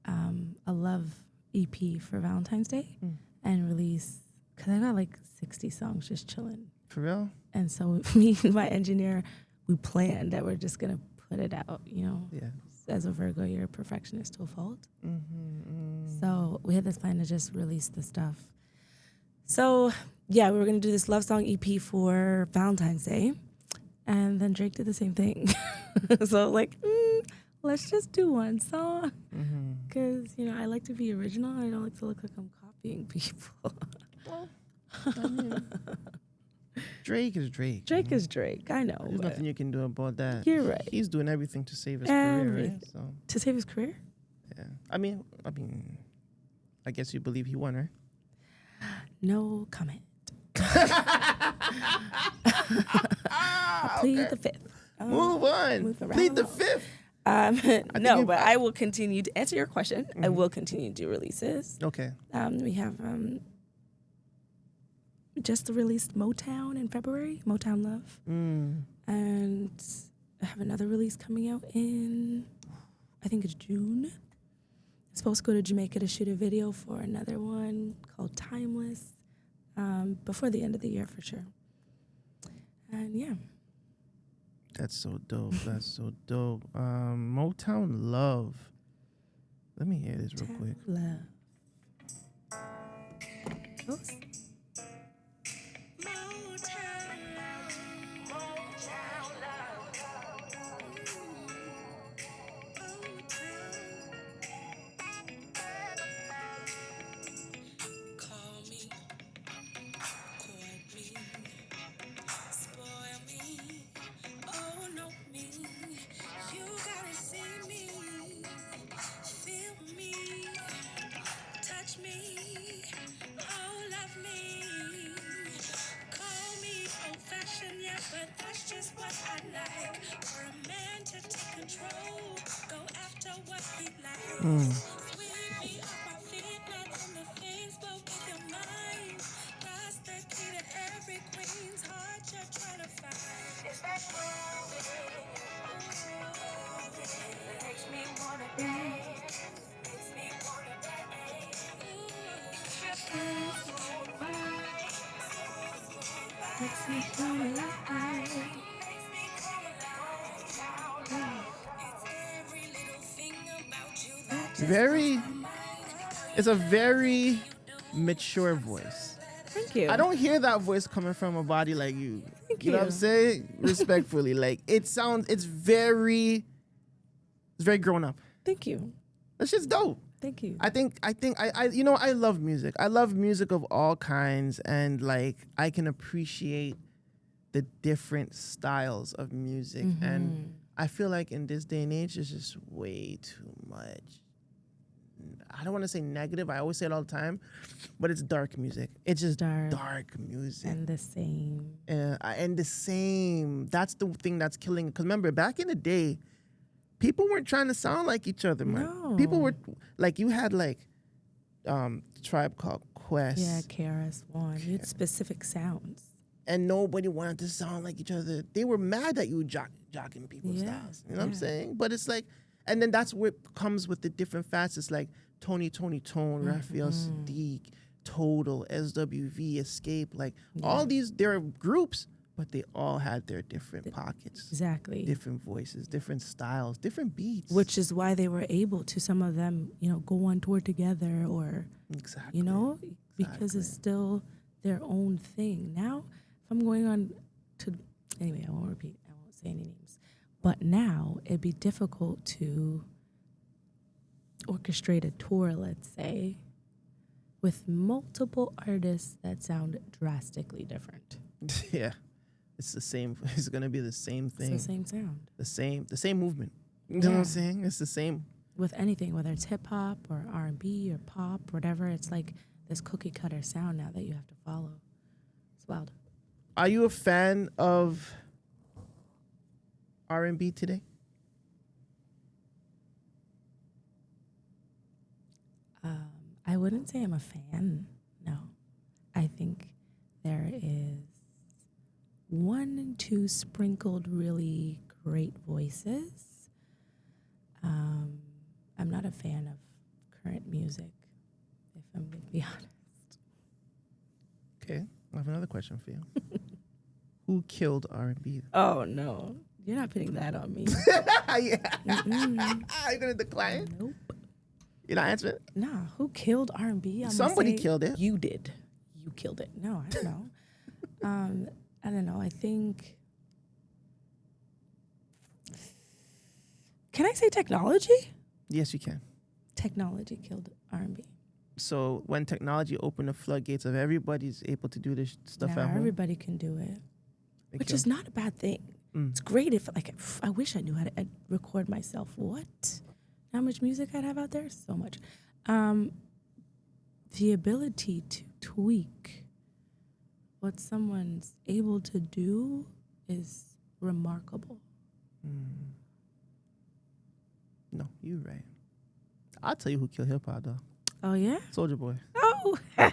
a love EP for Valentine's Day and release, because I got like 60 songs just chilling. For real? And so me and my engineer, we planned that we're just going to put it out, you know. Yeah. As a Virgo, you're a perfectionist to a fault. Mm-hmm. So we had this plan to just release the stuff. So, yeah, we were going to do this love song EP for Valentine's Day. And then Drake did the same thing. So, like, let's just do one song. Because, you know, I like to be original. I don't like to look like I'm copying people. Well, I mean, Drake is Drake. Drake is Drake. I know. There's but nothing you can do about that. You're right. He's doing everything to save his career, right? Everything. So, To save his career? yeah. I mean, I guess you believe he won, right? No comment. Plead the fifth. Move on. move around Plead the along. fifth. No, but I will continue to answer your question. I will continue to do releases. Okay. We have just released Motown in February, Motown Love. And I have another release coming out in, I think it's June. I'm supposed to go to Jamaica to shoot a video for another one called Timeless before the end of the year for sure. And yeah. That's so dope. That's so dope. Motown Love. Let me hear this real quick. Love. Oops. But that's just what I like. For a man to take control, go after what he likes. Sweep me off my feet, not on the things, but with your mind. That's the key to every queen's heart you're trying to find. It's that groovy, makes me wanna dance, makes me wanna dance. Just makes me come alive. It's a very mature voice. Thank you. I don't hear that voice coming from a body like you. Thank You know what I'm saying? Respectfully. Like, it's very grown up. Thank you. That's just dope. Thank you. I love music. I love music of all kinds, and like I can appreciate the different styles of music. And I feel like in this day and age, there's just way too much. I don't want to say negative. I always say it all the time, but it's dark music. It's just dark music. And the same. And the same. That's the thing that's killing it. Because remember, back in the day, people weren't trying to sound like each other, man. No. People were like, you had like Tribe Called Quest. Yeah, KRS-One. You had specific sounds. And nobody wanted to sound like each other. They were mad that you were jocking people's styles. You know what I'm saying? But it's like, and then that's where it comes with the different facets, like Tony Tone, Raphael Sadiq, Total, SWV, Escape. Like all these, there are groups, but they all had their different pockets. Exactly. Different voices, different styles, different beats. Which is why they were able to, some of them, go on tour together or, because it's still their own thing. Now, if I'm going on to, anyway, I won't say any names. But now it'd be difficult to orchestrate a tour, let's say, with multiple artists that sound drastically different. Yeah. It's the same. It's going to be the same thing. It's the same sound. The same movement. You know what I'm saying? It's the same. With anything, whether it's hip hop or R&B or pop, whatever, it's like this cookie cutter sound now that you have to follow. It's wild. Are you a fan of R&B today? I wouldn't say I'm a fan, no. I think there is one and two sprinkled really great voices. I'm not a fan of current music, if I'm going to be honest. Okay, I have another question for you. Who killed R&B? Oh, no. You're not putting that on me. Are you going to decline? Nope. You're not answering? Nah, who killed R&B? Somebody killed it. You did. You killed it. No, I don't know. I don't know. I think... Can I say technology? Yes, you can. Technology killed R&B. So when technology opened the floodgates of everybody's able to do this stuff now at home. Everybody can do it, which is not a bad thing. Mm. It's great if, I wish I knew how to record myself. What? How much music I'd have out there? So much. The ability to tweak what someone's able to do is remarkable. Mm. No, you're right. I'll tell you who killed hip hop though. Oh yeah? Soulja Boy. Oh Woo! 100%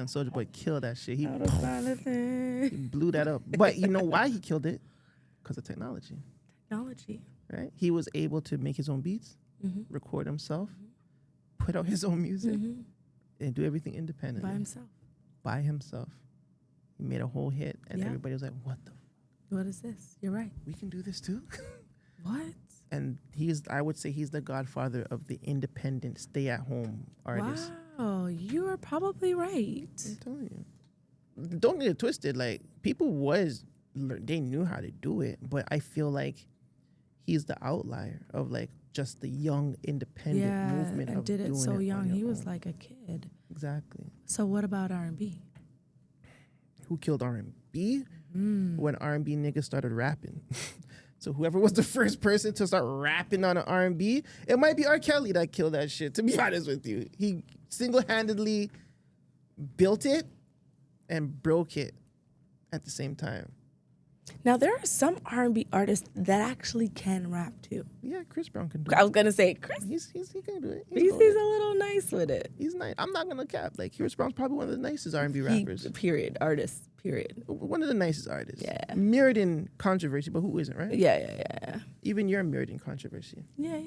Soulja Boy killed that shit. He blew that up. But you know why he killed it? Because of technology, Technology. right? He was able to make his own beats, record himself, put out his own music, and do everything independently. By himself. He made a whole hit, and everybody was like, what the What is this? You're right. we can do this too? What? And I would say he's the godfather of the independent stay-at-home artist. Wow, you are probably right. I'm telling you. Don't get it twisted. Like, they knew how to do it, but I feel like he's the outlier of like just the young independent movement and of did it doing so it young. on He your was own. like a kid. Exactly. So what about R&B? Who killed R&B? When R&B niggas started rapping. So whoever was the first person to start rapping on an R&B, it might be R. Kelly that killed that shit, to be honest with you. He single-handedly built it and broke it at the same time. Now there are some R&B artists that actually can rap too. Yeah, Chris Brown can do I it. was gonna say Chris. He can do it. He's about it. a little nice with it. He's nice. I'm not gonna cap. Like, Chris Brown's probably one of the nicest R&B rappers. Period. Artist. Period. One of the nicest artists. Yeah. Mirrored in controversy, but who isn't, right? Yeah. Even you're mirrored in controversy. Yeah,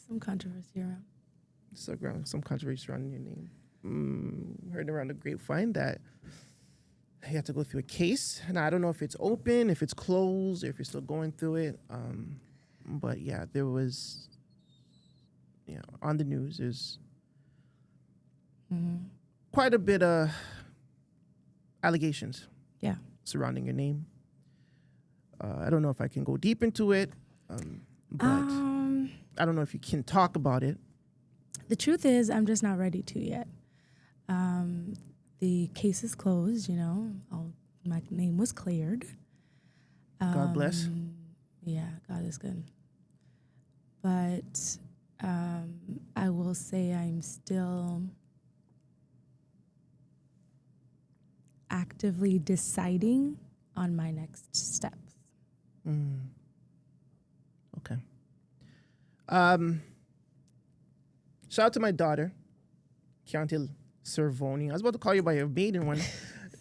some controversy around. So some controversy surrounding your name. Heard around the grapevine that he had to go through a case. And I don't know if it's open, if it's closed, or if you're still going through it. But yeah, there was, on the news, there's quite a bit of allegations surrounding your name. I don't know if I can go deep into it, but I don't know if you can talk about it. The truth is, I'm just not ready to yet. The case is closed, my name was cleared. God bless. Yeah, God is good. But I will say I'm still actively deciding on my next steps. Okay. Shout out to my daughter, Chianti Cervoni. I was about to call you by your maiden one.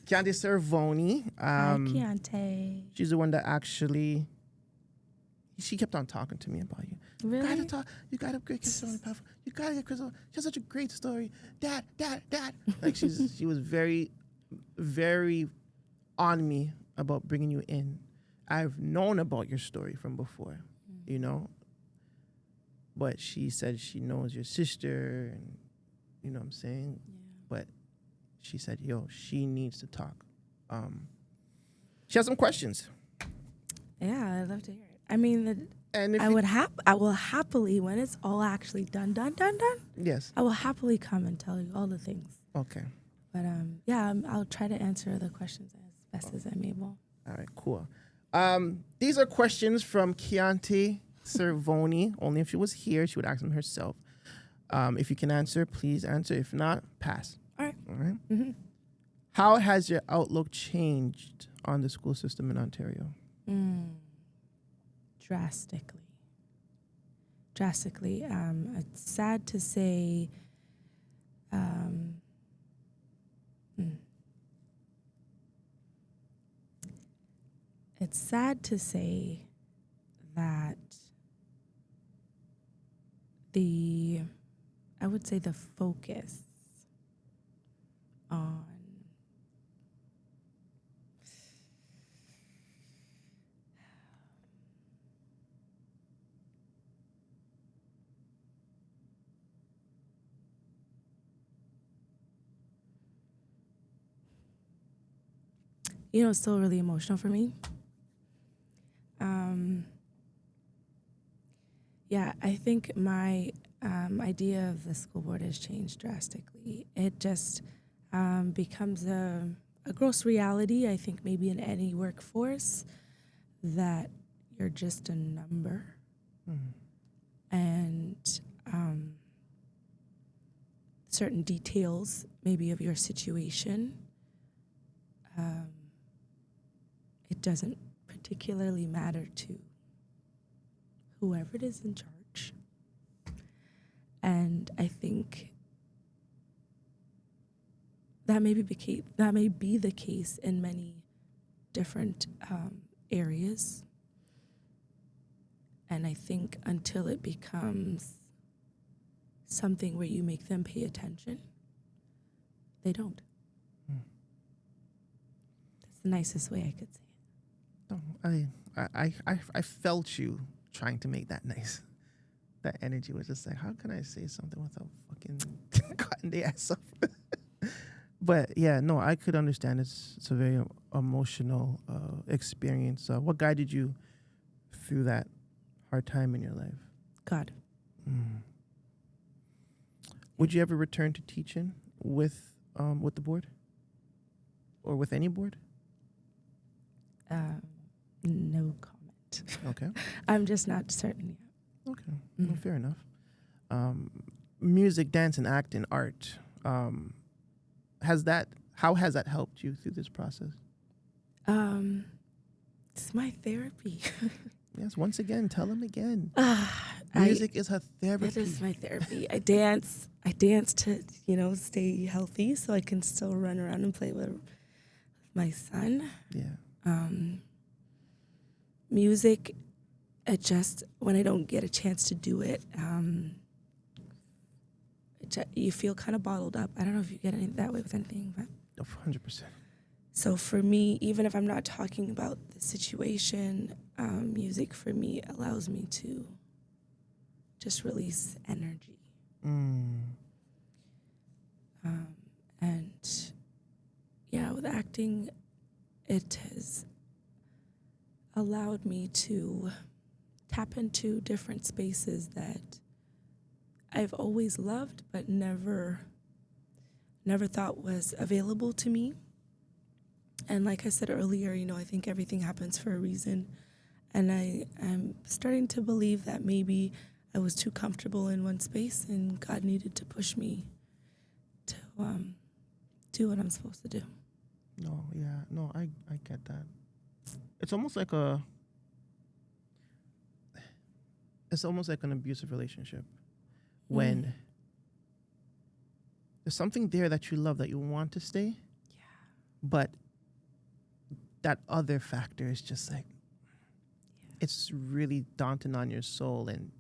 Chianti Cervoni. Hi, Chianti. She's the one that actually, she kept on talking to me about you. Really? You gotta talk. You gotta get Krystal on the platform. You gotta get Krystal. She has such a great story. Dad. Like, she was very, very on me about bringing you in. I've known about your story from before, but she said she knows your sister, and you know what I'm saying? Yeah. But she said, she needs to talk. She has some questions. Yeah, I'd love to hear it. I mean, And if I will happily, when it's all actually done. Yes. I will happily come and tell you all the things. Okay. But I'll try to answer the questions as best as I'm able. All right, cool. These are questions from Chianti Cervoni. Only if she was here, she would ask them herself. If you can answer, please answer. If not, pass. All right. All right. Mm-hmm. How has your outlook changed on the school system in Ontario? Drastically. It's sad to say. It's sad to say that I would say the focus on it's still really emotional for me. I think my idea of the school board has changed drastically. It just becomes a gross reality, I think, maybe in any workforce, that you're just a number. And certain details, maybe, of your situation, it doesn't particularly matter to whoever it is in charge. And I think that may be the case. That may be the case in many different areas. And I think until it becomes something where you make them pay attention, they don't. That's the nicest way I could say it. No, I felt you trying to make that nice. That energy was just like, how can I say something without fucking cutting the ass off? But yeah, no, I could understand. It's a very emotional experience. What guided you through that hard time in your life? God. Would you ever return to teaching with the board, or with any board? No comment. Okay. I'm just not certain yet. Okay. Well, fair enough. Music, dance, and acting, art. How has that helped you through this process? It's my therapy. Yes. Once again, tell them again. Music is her therapy. It is my therapy. I dance to, stay healthy so I can still run around and play with my son. Yeah. Music, when I don't get a chance to do it, you feel kind of bottled up. I don't know if you get that way with anything, but 100%. So for me, even if I'm not talking about the situation, music for me allows me to just release energy. And yeah, with acting, it has allowed me to tap into different spaces that I've always loved but never thought was available to me. And like I said earlier, I think everything happens for a reason. And I'm starting to believe that maybe I was too comfortable in one space and God needed to push me to do what I'm supposed to do. No, yeah. No, I get that. It's almost like an abusive relationship when there's something there that you love, that you want to stay. Yeah. But that other factor is just like, it's really daunting on your soul. And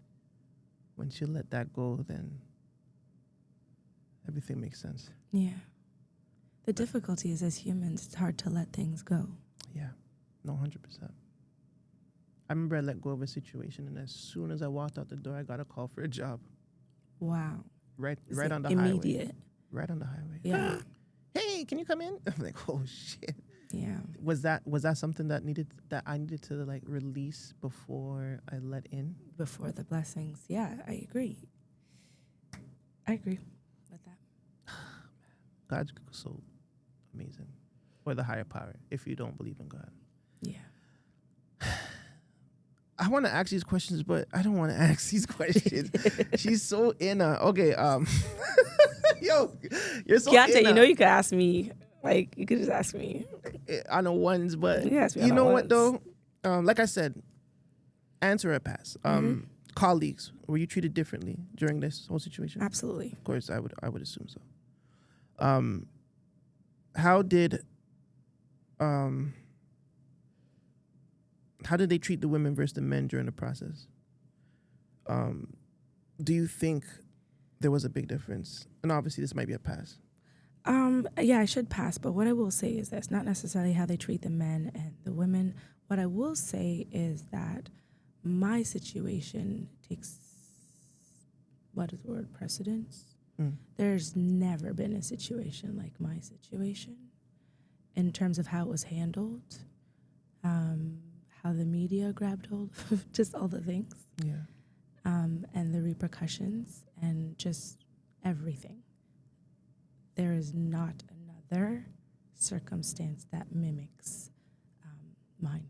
once you let that go, then everything makes sense. Yeah. The difficulty is, as humans, it's hard to let things go. Yeah. No, 100%. I remember I let go of a situation, and as soon as I walked out the door, I got a call for a job. Wow. Right It's on the immediate. highway. Right on the highway. Yeah. Hey, can you come in? I'm like, oh shit. Yeah. Was that something that I needed to like release before I let in? Before the blessings. Yeah, I agree. I agree with that. God's so amazing. Or the higher power, if you don't believe in God. Yeah. I want to ask these questions, but I don't want to ask these questions. She's so okay. Yo, you're so Keontae, you could ask me. Like, you could just ask me. On the ones, but You know what though? Like I said, answer or pass. Colleagues, were you treated differently during this whole situation? Absolutely. Of course, I would assume so. How did they treat the women versus the men during the process? Do you think there was a big difference? And obviously, this might be a pass. Yeah, I should pass, but what I will say is that's not necessarily how they treat the men and the women. What I will say is that my situation takes, precedence? There's never been a situation like my situation in terms of how it was handled, how the media grabbed hold of just all the things. Yeah. And the repercussions and just everything. There is not another circumstance that mimics mine.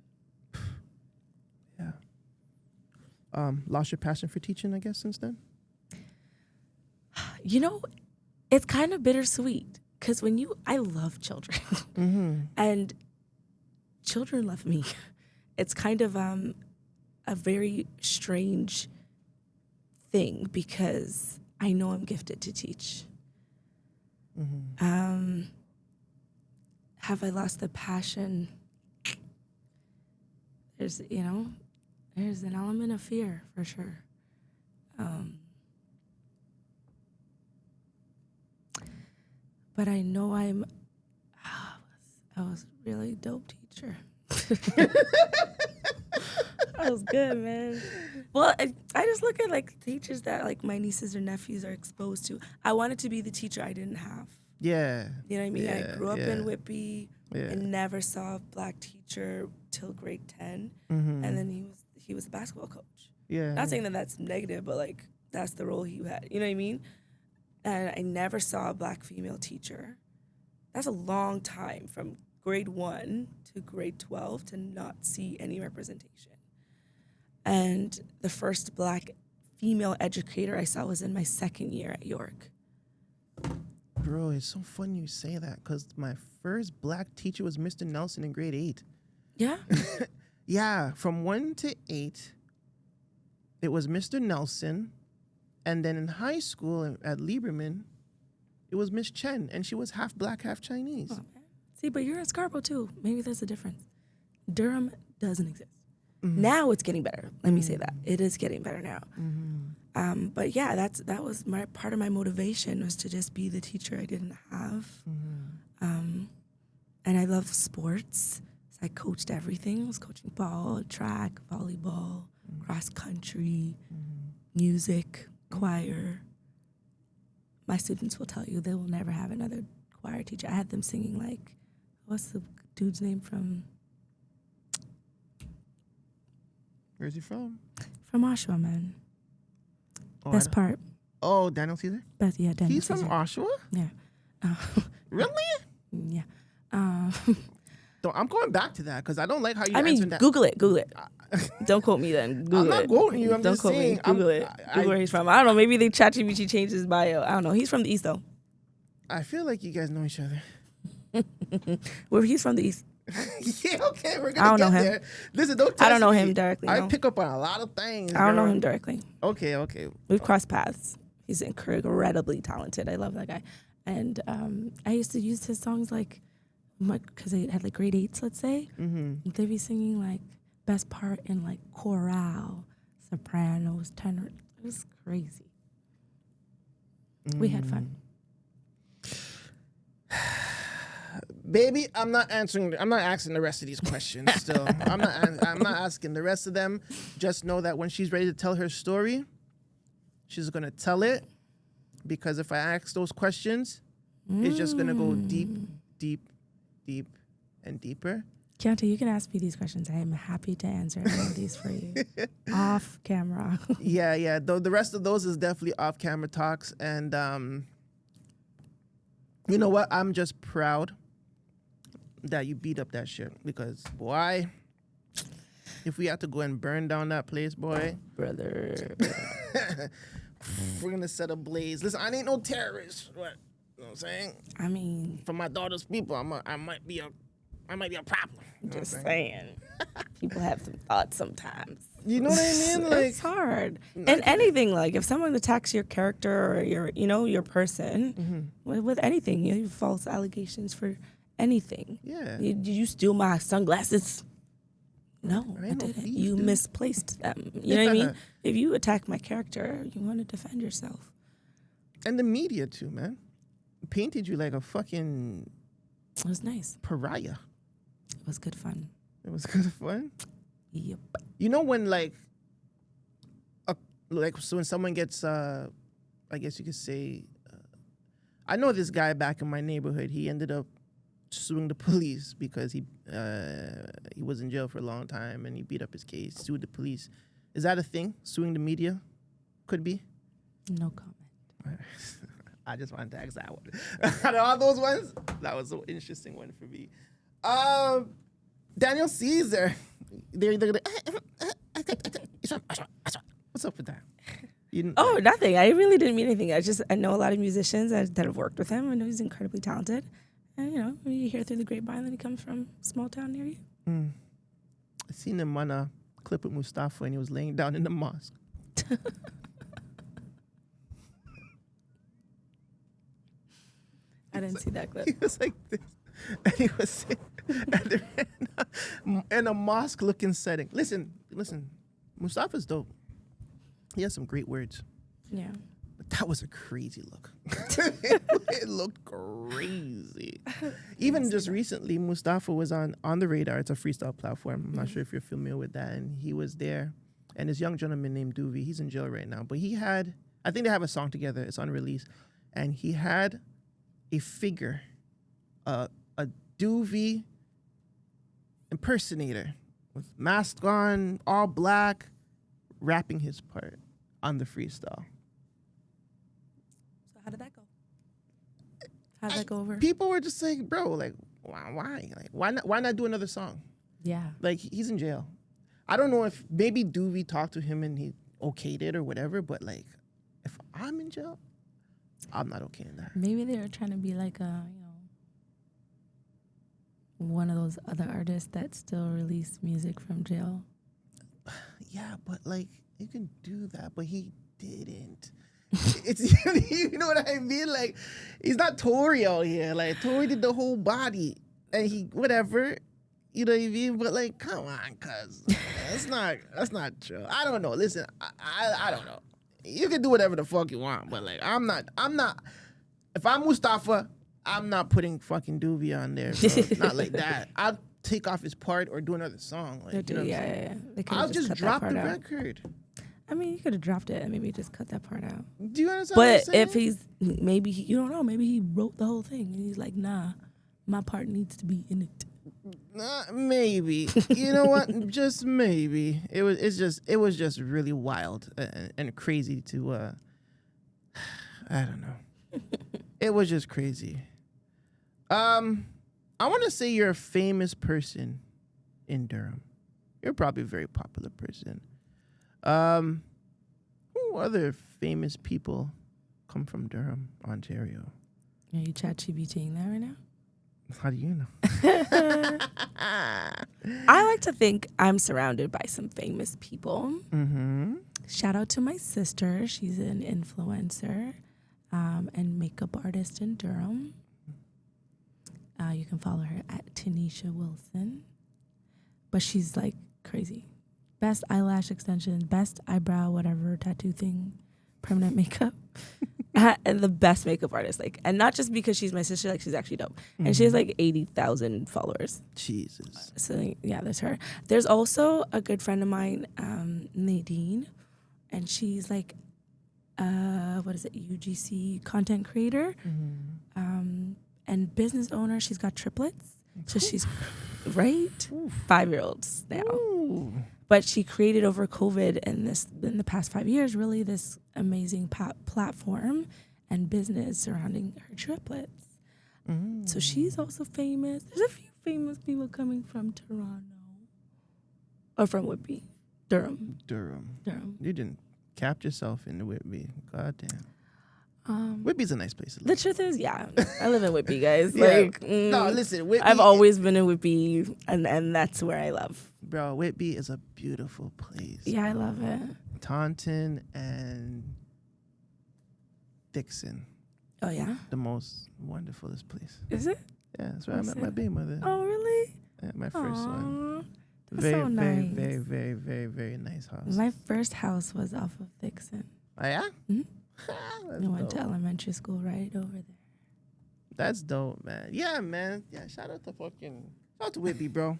Yeah. Lost your passion for teaching, I guess, since then? It's kind of bittersweet because I love children and children love me. It's kind of a very strange thing because I know I'm gifted to teach. have I lost the passion? There's there's an element of fear for sure. But I know I was a really dope teacher. That was good, man. Well, I just look at like teachers that like my nieces or nephews are exposed to. I wanted to be the teacher I didn't have. Yeah. You know what I mean? Yeah, I grew up in yeah. Whitby and never saw a black teacher till grade 10. Mm-hmm. And then he was a basketball coach. Yeah. Not saying that that's negative, but like that's the role he had. You know what I mean? And I never saw a black female teacher. That's a long time from grade 1 to grade 12 to not see any representation. And the first black female educator I saw was in my second year at York. Bro, it's so funny you say that because my first black teacher was Mr. Nelson in grade 8. Yeah? Yeah, from 1 to 8, it was Mr. Nelson. And then in high school at Lieberman, it was Miss Chen, and she was half black, half Chinese. Oh, man. See, but you're in Scarborough too. Maybe there's a difference. Durham doesn't exist. Mm-hmm. Now it's getting better. Let me say that. It is getting better now. Mm-hmm. But yeah, that was my part of my motivation was to just be the teacher I didn't have. Mm-hmm. And I love sports. So I coached everything. I was coaching ball, track, volleyball, cross country, music, choir. My students will tell you they will never have another choir teacher. I had them singing like, what's the dude's name from? Where's he from? From Oshawa, man. Oh, Best part. Oh, Daniel Caesar? Yeah, Daniel He's Caesar. from Oshawa? Yeah. Really? Yeah. I'm going back to that because I don't like how you I mean, answered that. Google it. Don't quote me then. Google I'm not it. quoting you. I'm Don't just quote saying. me. Google it. Google where he's from. I don't know. Maybe they ChatGPT changed his bio. I don't know. He's from the East, though. I feel like you guys know each other. Well, he's from the East. Yeah, okay. We're going to I don't know him. there. Listen, don't I don't know test him me. directly. I No. pick up on a lot of things. I don't know girl. him directly. Okay. We've crossed paths. He's incredibly talented. I love that guy. And I used to use his songs like, because they had like grade 8s, let's say. Mm-hmm. They'd be singing like best part in like chorale, sopranos, tenor. It was crazy. We had fun. Baby, I'm not asking the rest of these questions still. I'm not asking the rest of them. Just know that when she's ready to tell her story, she's going to tell it. Because if I ask those questions, it's just going to go deep, and deeper. Keontae, you can ask me these questions. I am happy to answer any of these for you. Off camera. Yeah. The rest of those is definitely off camera talks. And you know what? I'm just proud that you beat up that shit. Because, boy, if we had to go and burn down that place, boy. Brother. We're going to set a blaze. Listen, I ain't no terrorist. What? You know what I'm saying? I mean, For my daughter's people, I might be a problem. You know just what I'm saying. People have some thoughts sometimes. You know what I mean? Like, it's hard. And anything, like if someone attacks your character or your person, with anything, you have false allegations for anything. Yeah. Did you steal my sunglasses? No, I ain't no didn't. thief, You dude. misplaced them. You know what I mean? If you attack my character, you want to defend yourself. And the media too, man. Painted you like a fucking It was nice. pariah. It was good fun. It was kind of fun. Yep. You know when so when someone gets I guess you could say I know this guy back in my neighborhood. He ended up suing the police because he was in jail for a long time and he beat up his case, sued the police. Is that a thing? Suing the media? Could be. No comment. I just wanted to ask that one. Out of all those ones, that was an interesting one for me. Daniel Caesar. What's up with that? Oh, nothing. I really didn't mean anything. I know a lot of musicians that have worked with him. I know he's incredibly talented. And, you hear through the grapevine that he comes from a small town near you. I seen him on a clip with Mustafa and he was laying down in the mosque. I didn't see that clip. He was like this. and he was sitting in a mosque-looking setting. Listen, Mustafa's dope. He has some great words. Yeah. But that was a crazy look. It looked crazy. Even just recently, Mustafa was on the Radar. It's a freestyle platform. I'm not sure if you're familiar with that. And he was there. And this young gentleman named Doovie, he's in jail right now. But I think they have a song together. It's unreleased. And he had a figure, a Doovie impersonator with mask on, all black, rapping his part on the freestyle. So how did that go? How did that go over? People were just saying, bro, like, why? Like, why not do another song? Yeah. Like, he's in jail. I don't know if maybe Doovie talked to him and he okayed it or whatever, but like, if I'm in jail, I'm not okaying that. Maybe they were trying to be like one of those other artists that still release music from jail. Yeah, but like, you can do that, but he didn't. It's you know what I mean? Like, he's not Tory out here. Like, Tory did the whole body, and he whatever. You know what I mean? But like, come on, cuz that's not true. I don't know. Listen, I don't know. You can do whatever the fuck you want, but like, I'm not. If I'm Mustafa, I'm not putting fucking Doovie on there, bro. Not like that. I'll take off his part or do another song. Like, you know what I'm saying? They could've I'll just cut drop that the part out. record. I mean, you could have dropped it and maybe just cut that part out. Do you understand what I'm But saying? if you don't know, maybe he wrote the whole thing and he's like, nah, my part needs to be in it. Maybe. You know what? Just maybe. It was just really wild and crazy to I don't know. It was just crazy. I want to say you're a famous person in Durham. You're probably a very popular person. Who other famous people come from Durham, Ontario? Are you ChatGPTing that right now? How do you know? I like to think I'm surrounded by some famous people. Mm-hmm. Shout out to my sister. She's an influencer and makeup artist in Durham. You can follow her at Tanisha Wilson. But she's like crazy. Best eyelash extension, best eyebrow, whatever, tattoo thing, permanent makeup. And the best makeup artist. Like, and not just because she's my sister, like she's actually dope. Mm-hmm. And she has like 80,000 followers. Jesus. So yeah, that's her. There's also a good friend of mine, Nadine, and she's like, UGC content creator, and business owner. She's got triplets. So she's, right? 5-year-olds now. Ooh. But she created over COVID in the past 5 years, really this amazing platform and business surrounding her triplets. So she's also famous. There's a few famous people coming from Toronto. Or from Whitby. Durham. You didn't cap yourself into Whitby. God damn. Whitby's a nice place to live. The truth is, yeah, I live in Whitby, guys. Yeah. Like, no, listen, Whitby, I've always been in Whitby, and that's where I love. Bro, Whitby is a beautiful place. Yeah, I love it. Taunton and Dixon. Oh, yeah? The most wonderfulest place. Is it? Yeah, that's where I met my baby mother. Oh, really? Yeah, my first one. That's very, so nice. very, very, very, very, very nice house. My first house was off of Dixon. Oh, yeah? Mm-hmm. I went to elementary school right over there. That's dope, man. Yeah, man. Yeah, shout out to Whitby, bro.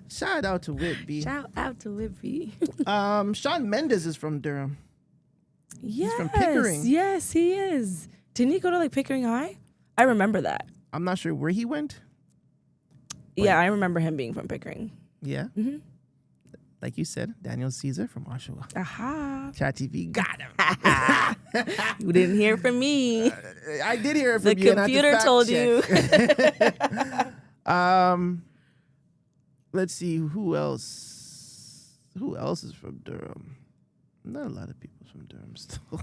Shout out to Whitby. Shout out to Whitby. Shawn Mendes is from Durham. Yes. He's from Pickering. Yes, he is. Didn't he go to like Pickering High? I remember that. I'm not sure where he went. Yeah, I remember him being from Pickering. Yeah? Mm-hmm. Like you said, Daniel Caesar from Oshawa. Aha. Chat TV got him. You didn't hear from me. I did hear it from the you. The computer told you. Let's see who else. Who else is from Durham? Not a lot of people from Durham still.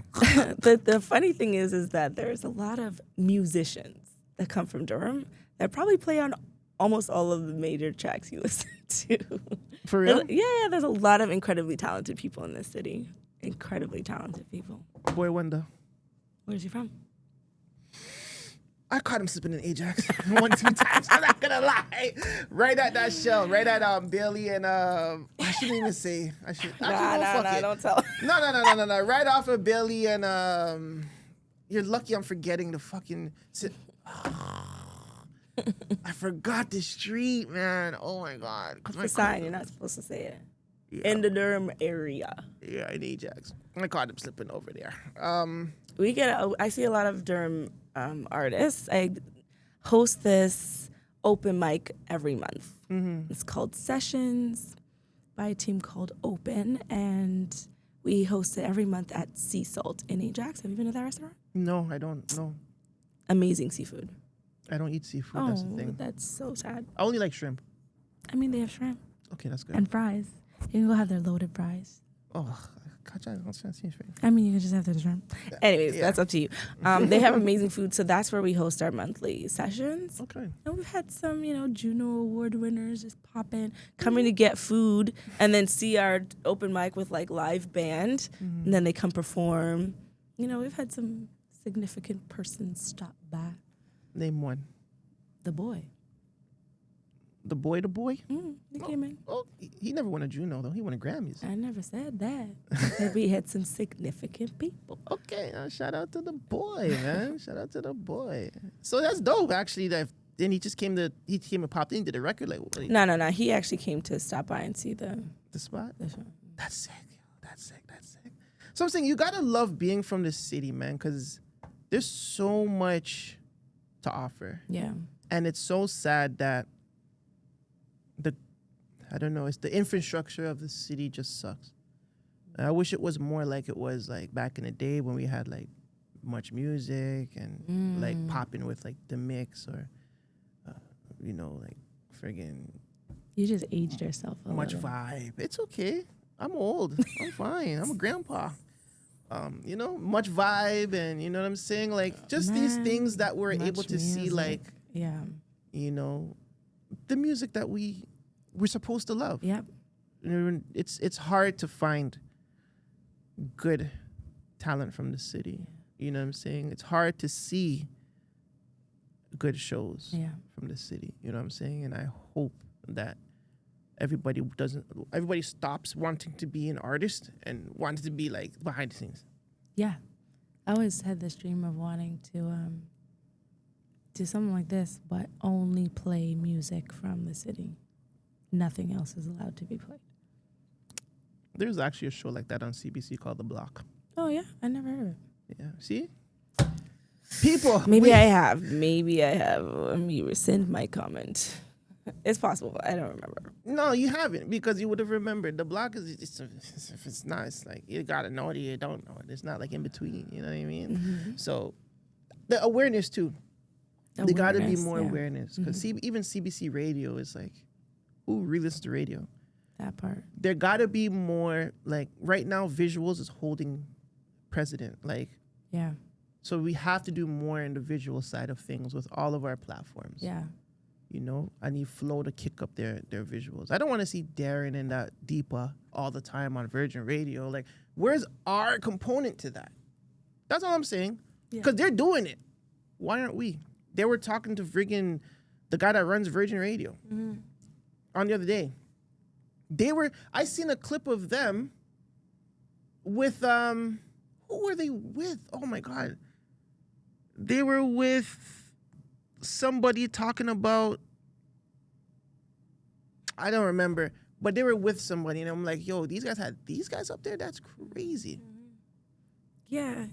The funny thing is that there's a lot of musicians that come from Durham that probably play on almost all of the major tracks you listen to. For real? Yeah, there's a lot of incredibly talented people in this city. Incredibly talented people. Boy Wonder. Where's he from? I caught him slipping in Ajax 1-2 times. I'm not gonna lie. Right at that shell, right at Bailey and I shouldn't even say. I should. Actually, fuck it. don't tell. No. Right off of Bailey and you're lucky I'm forgetting the fucking. I forgot the street, man. Oh my god. It's a sign. You're not supposed to say it. Yeah. In the Durham area. Yeah, in Ajax. I caught him slipping over there. I see a lot of Durham artists. I host this open mic every month. Mm-hmm. It's called Sessions by a team called Open, and we host it every month at Sea Salt in Ajax. Have you been to that restaurant? No, I don't. No. Amazing seafood. I don't eat seafood. That's the thing. That's so sad. I only like shrimp. I mean, they have shrimp. Okay, that's good. And fries. You can go have their loaded fries. Oh, I mean, you can just have the shrimp. Anyways, that's up to you. They have amazing food, so that's where we host our monthly sessions. Okay. And we've had some, Juno Award winners just pop in, coming to get food, and then see our open mic with like live band, and then they come perform. We've had some significant persons stop by. Name one. The Boy. The boy? He came in. Oh, he never won a Juno, though. He won a Grammys. I never said that. We had some significant people. Okay, shout out to The Boy, man. Shout out to The Boy. So that's dope, actually. That then he came and popped in, did a record like. No. He actually came to stop by and see the spot. The show. That's sick, yo. That's sick. So I'm saying you gotta love being from the city, man, because there's so much to offer. Yeah. And it's so sad that it's the infrastructure of the city just sucks. I wish it was more like it was like back in the day when we had like much music and like popping with like the mix or, like friggin'. You just aged yourself a much little. Vibe. It's okay. I'm old. I'm fine. I'm a grandpa. Much vibe and you know what I'm saying? Like just these things that we're able to see like, the music that we're supposed to love. Yep. It's hard to find good talent from the city. You know what I'm saying? It's hard to see good shows from the city. You know what I'm saying? And I hope that everybody stops wanting to be an artist and wants to be like behind the scenes. Yeah. I always had this dream of wanting to do something like this, but only play music from the city. Nothing else is allowed to be played. There's actually a show like that on CBC called The Block. Oh, yeah? I never heard of it. Yeah. See? People. Maybe I have. Let me rescind my comment. It's possible. I don't remember. No, you haven't because you would have remembered. The Block is, if it's nice, like you got to know it or you don't know it. It's not like in between. You know what I mean? Mm-hmm. So the awareness, too. There got to be more awareness because even CBC radio is like, who really listens to radio? That part. There got to be more, like, right now, visuals is holding precedent. Like, yeah. So we have to do more in the visual side of things with all of our platforms. Yeah. I need Flow to kick up their visuals. I don't want to see Darren and that Deepa all the time on Virgin Radio. Like, where's our component to that? That's all I'm saying. Because they're doing it. Why aren't we? They were talking to friggin' the guy that runs Virgin Radio on the other day. I seen a clip of them with, who were they with? Oh my God. They were with somebody talking about, I don't remember, but they were with somebody and I'm like, yo, these guys had these guys up there? That's crazy. Yeah.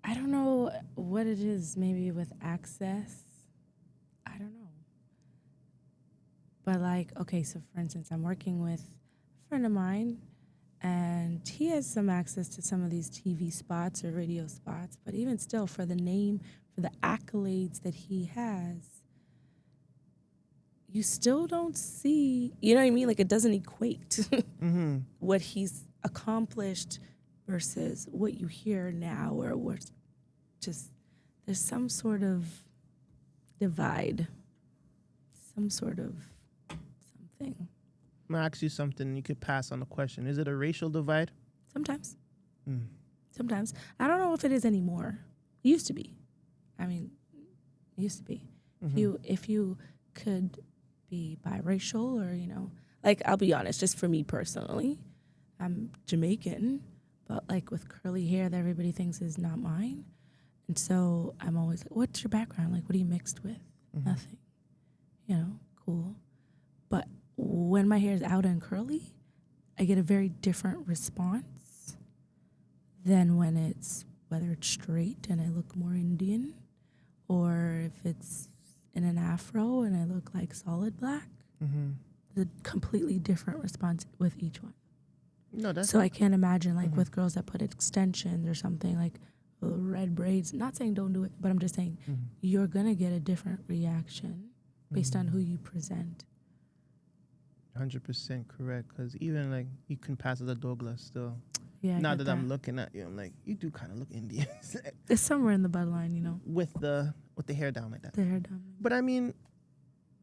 I don't know what it is, maybe with access. I don't know. But like, okay, so for instance, I'm working with a friend of mine and he has some access to some of these TV spots or radio spots, but even still for the name, for the accolades that he has, you still don't see, you know what I mean? Like it doesn't equate what he's accomplished versus what you hear now or what's just, there's some sort of divide, some sort of something. I'm going to ask you something. You could pass on the question. Is it a racial divide? Sometimes. Sometimes. I don't know if it is anymore. It used to be. I mean, it used to be. Mm-hmm. If you could be biracial or, like, I'll be honest, just for me personally, I'm Jamaican, but like with curly hair that everybody thinks is not mine. And so I'm always like, what's your background? Like, what are you mixed with? Mm-hmm. Nothing. Cool. But when my hair is out and curly, I get a very different response than when whether it's straight and I look more Indian, or if it's in an afro and I look like solid black. Mm-hmm. There's a completely different response with each one. No, that's So I can't imagine, like, Mm-hmm. with girls that put extensions or something, like red braids. Not saying don't do it, but I'm just saying Mm-hmm. you're going to get a different reaction based on who you present. 100% correct. Because even like you can pass as a Douglas still. Yeah, I Now get that I'm looking at you, I'm like, you do kind of look Indian It's somewhere in the bloodline, with the hair down like that. the hair down. But I mean,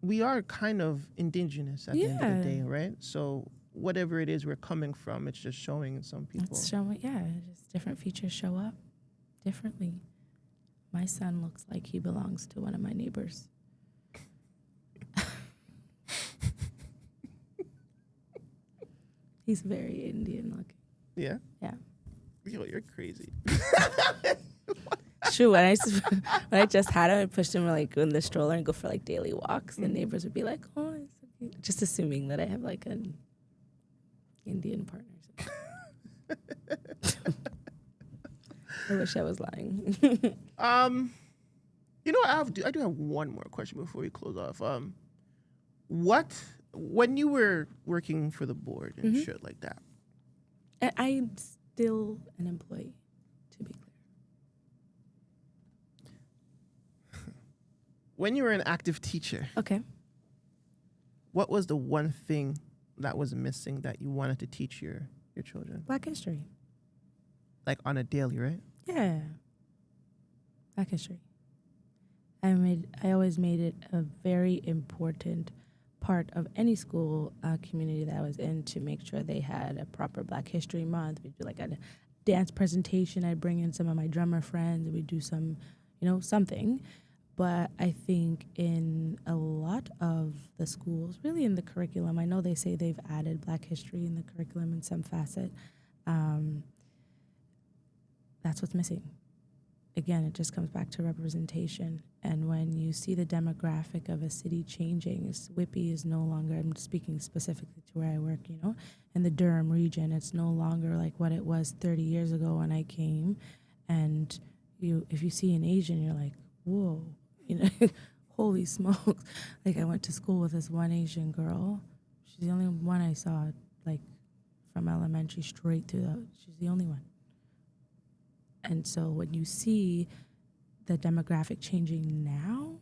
we are kind of indigenous at the end of the day, Yeah. right? So whatever it is we're coming from, it's just showing in some people. It's showing, just different features show up differently. My son looks like he belongs to one of my neighbors. He's very Indian looking. Yeah. Yeah. Yo, you're crazy. True. When I just had him, I pushed him like in the stroller and go for like daily walks. The neighbors would be like, "Oh, it's so cute." Just assuming that I have like an Indian partner. I wish I was lying. I do have one more question before we close off. When you were working for the board and shit like that, I'm still an employee, to be clear. when you were an active teacher, Okay. what was the one thing that was missing that you wanted to teach your children? Black history. Like on a daily, right? Yeah. Black history. I always made it a very important part of any school community that I was in to make sure they had a proper Black History Month. We'd do like a dance presentation. I'd bring in some of my drummer friends and we'd do some, something. But I think in a lot of the schools, really in the curriculum, I know they say they've added Black history in the curriculum in some facet. That's what's missing. Again, it just comes back to representation. And when you see the demographic of a city changing, Whippy is no longer, I'm speaking specifically to where I work, in the Durham region, it's no longer like what it was 30 years ago when I came. And if you see an Asian, you're like, whoa, holy smokes. Like I went to school with this one Asian girl. She's the only one I saw, like from elementary straight through she's the only one. And so when you see the demographic changing now,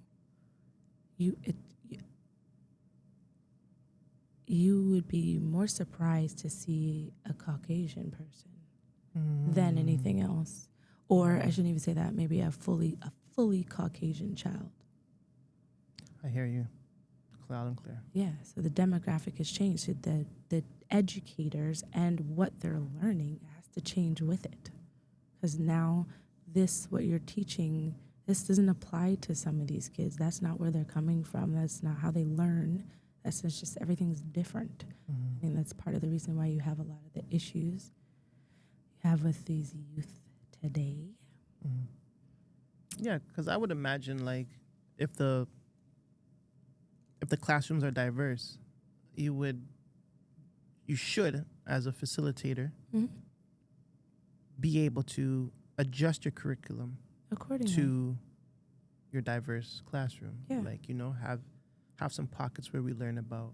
you would be more surprised to see a Caucasian person than anything else. Or I shouldn't even say that, maybe a fully Caucasian child. I hear you. Loud and clear. Yeah, so the demographic has changed. So the educators and what they're learning has to change with it. Because now what you're teaching, this doesn't apply to some of these kids. That's not where they're coming from. That's not how they learn. It's just everything's different. I think that's part of the reason why you have a lot of the issues you have with these youth today. Yeah, because I would imagine like if the classrooms are diverse, you should, as a facilitator, be able to adjust your curriculum Accordingly. to your diverse classroom. Yeah. Like, have some pockets where we learn about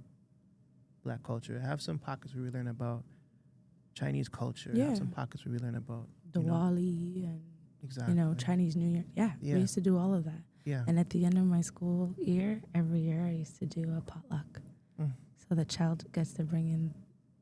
Black culture, have some pockets where we learn about Chinese culture, Yeah. have some pockets where we learn about Diwali and exactly. Chinese New Year. Yeah, Yeah. we used to do all of that. Yeah. And at the end of my school year, every year I used to do a potluck. So the child gets to bring in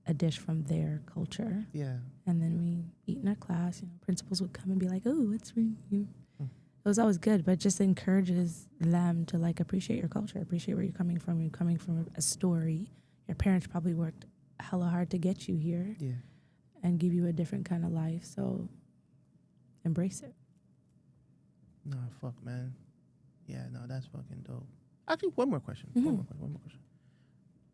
a dish from their culture. Yeah. And then we eat in our class. Principals would come and be like, "Oh, what's for you?" It was always good, but it just encourages them to like appreciate your culture, appreciate where you're coming from. You're coming from a story. Your parents probably worked hella hard to get you here Yeah. and give you a different kind of life. So embrace it. No, fuck, man. Yeah, no, that's fucking dope. Actually, one more question. Mm-hmm. One more question.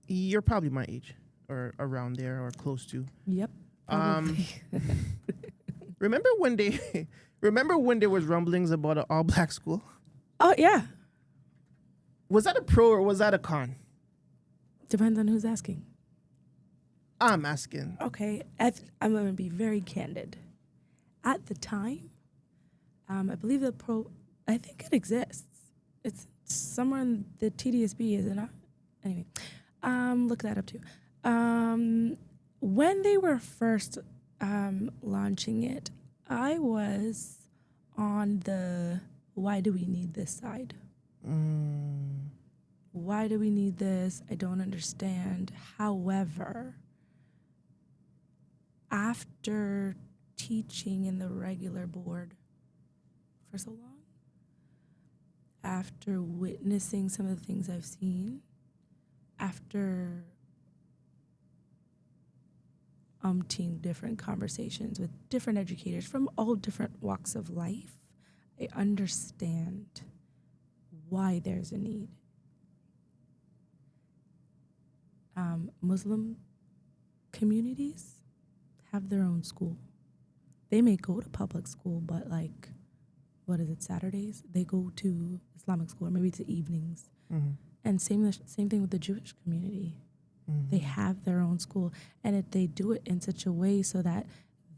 You're probably my age, or around there, or close to. Yep. Probably. Remember when they, remember when there was rumblings about an all-black school? Oh, yeah. Was that a pro or was that a con? Depends on who's asking. I'm asking. Okay. I'm going to be very candid. At the time, I believe I think it exists. It's somewhere in the TDSB, is it not? Anyway, look that up too. When they were first launching it, I was on the why do we need this side? Why do we need this? I don't understand. However, after teaching in the regular board for so long, after witnessing some of the things I've seen, after umpteen different conversations with different educators from all different walks of life, I understand why there's a need. Muslim communities have their own school. They may go to public school, but like, what is it, Saturdays? They go to Islamic school, or maybe it's evenings. Mm-hmm. And same thing with the Jewish community. Mm-hmm. They have their own school. And if they do it in such a way so that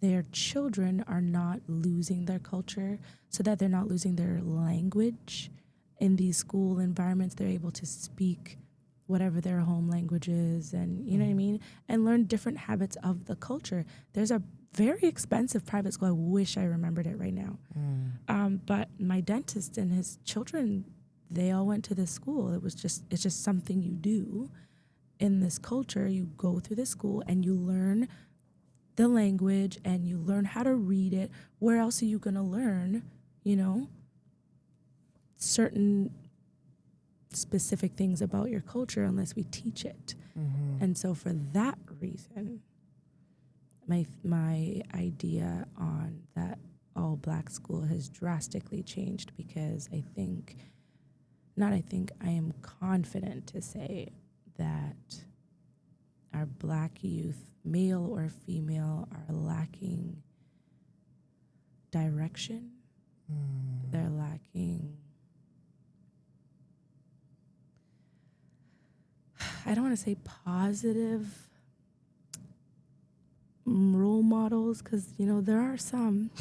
their children are not losing their culture, so that they're not losing their language in these school environments, they're able to speak whatever their home language is, and you know what I mean? And learn different habits of the culture. There's a very expensive private school. I wish I remembered it right now. But my dentist and his children, they all went to this school. It's just something you do in this culture. You go through this school and you learn the language and you learn how to read it. Where else are you going to learn, certain specific things about your culture unless we teach it? And so for that reason, my idea on that all-black school has drastically changed, because I am confident to say that our black youth, male or female, are lacking direction. They're lacking, I don't want to say positive role models, because there are some.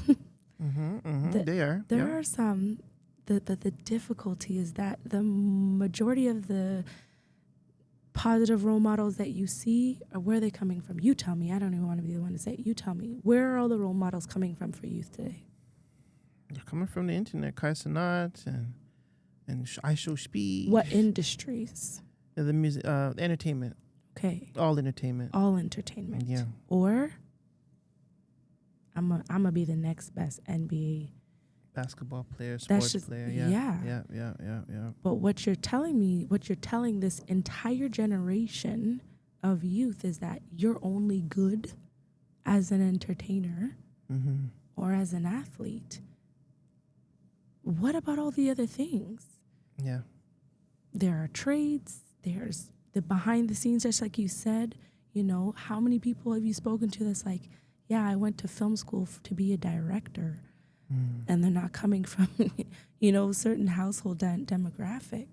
There are some. The difficulty is that the majority of the positive role models that you see, where are they coming from? You tell me. I don't even want to be the one to say it. You tell me. Where are all the role models coming from for youth today? They're coming from the internet. Kai Cenat and I Show Speed. What industries? The music, entertainment. Okay. All entertainment. All entertainment. Yeah. Or I'm gonna be the next best NBA basketball player, sports player. Yeah. But what you're telling this entire generation of youth is that you're only good as an entertainer or as an athlete. What about all the other things? Yeah. There are trades. There's the behind the scenes, just like you said. How many people have you spoken to that's like, yeah, I went to film school to be a director, and they're not coming from, certain household demographic.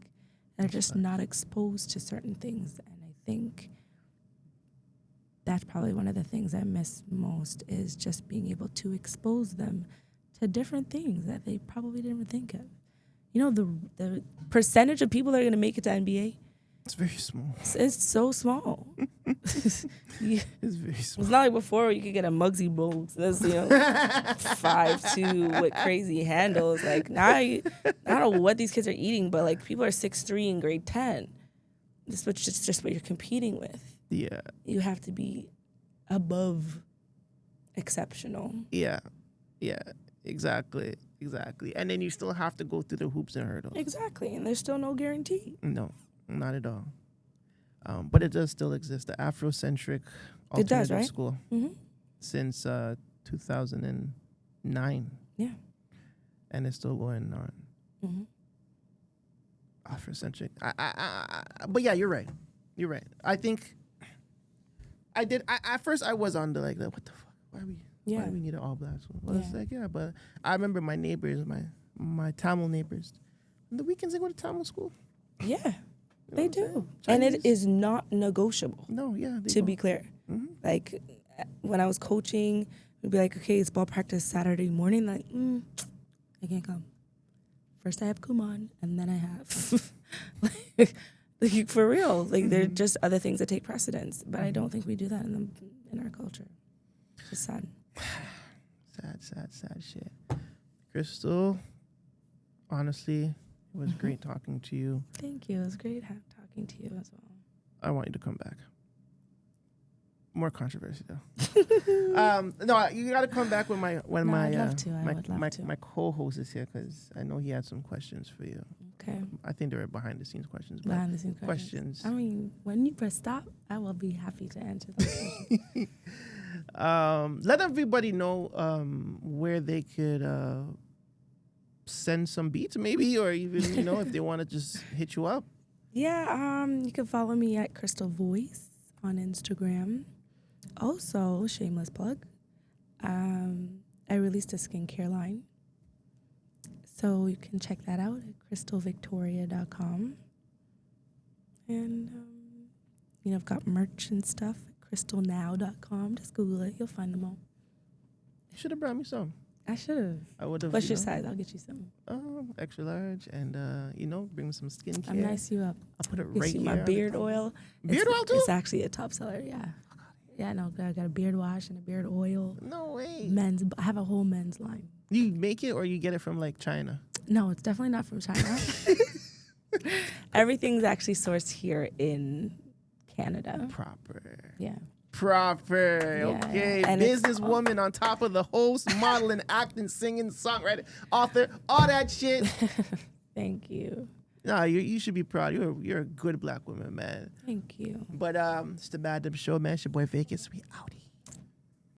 They're just not exposed to certain things. And I think that's probably one of the things I miss most, is just being able to expose them to different things that they probably didn't even think of. The percentage of people that are going to make it to NBA, it's very small. It's so small. It's very small. It's not like before where you could get a Muggsy Bogues that's 5'2" with crazy handles. Like now, I don't know what these kids are eating, but like people are 6'3" in grade 10. This is just what you're competing with. Yeah. You have to be above exceptional. Yeah. Exactly. And then you still have to go through the hoops and hurdles. Exactly, and there's still no guarantee. No, not at all. But it does still exist, the Afrocentric alternative school, since 2009. Yeah. and it's still going on. Mhm. Afrocentric. But yeah, you're right. You're right. I think I did. At first, I was on the like, what the fuck? Why do we need an all black school? Well, it's like, but I remember my neighbors, my Tamil neighbors. On the weekends, they go to Tamil school. Yeah, they do. Chinese. And it is not negotiable. No, yeah. To be clear. Like, when I was coaching, we'd be like, okay, it's ball practice Saturday morning. Like, I can't come. First I have Kuman, and then I have, like for real. Like, there are just other things that take precedence. But I don't think we do that in our culture. It's just sad. Sad shit. Krystal, honestly, it was great talking to you. Thank you. It was great talking to you as well. I want you to come back. More controversy though. No, you got to come back when my I'd love to. I would love to. my co-host is here because I know he had some questions for you. Okay. I think they were behind the scenes questions. Behind the scenes questions. I mean, when you press stop, I will be happy to answer those questions. Let everybody know where they could send some beats, maybe, or even if they want to just hit you up. Yeah, you can follow me at Krystal Voice on Instagram. Also, shameless plug, I released a skincare line. So you can check that out at krystalvictoria.com. And, I've got merch and stuff at krystalnow.com. Just Google it. You'll find them all. You should have brought me some. I should have. I would have. What's your size? I'll get you some. Extra large, and bring some skincare. I'm nice you up. I'll put it Get right you here. my beard oil. Beard oil too? It's actually a top seller. Yeah. Yeah, no, I got a beard wash and a beard oil. No way. I have a whole men's line. You make it, or you get it from like China? No, it's definitely not from China. Everything's actually sourced here in Canada. Proper. Yeah. Proper. Yeah, Okay. yeah. And Businesswoman on top of the host, modeling, acting, singing, songwriter, author, all that shit. Thank you. No, you should be proud. You're a good black woman, man. Thank you. But it's the Madam Show, man. It's your boy Vagez. We outie.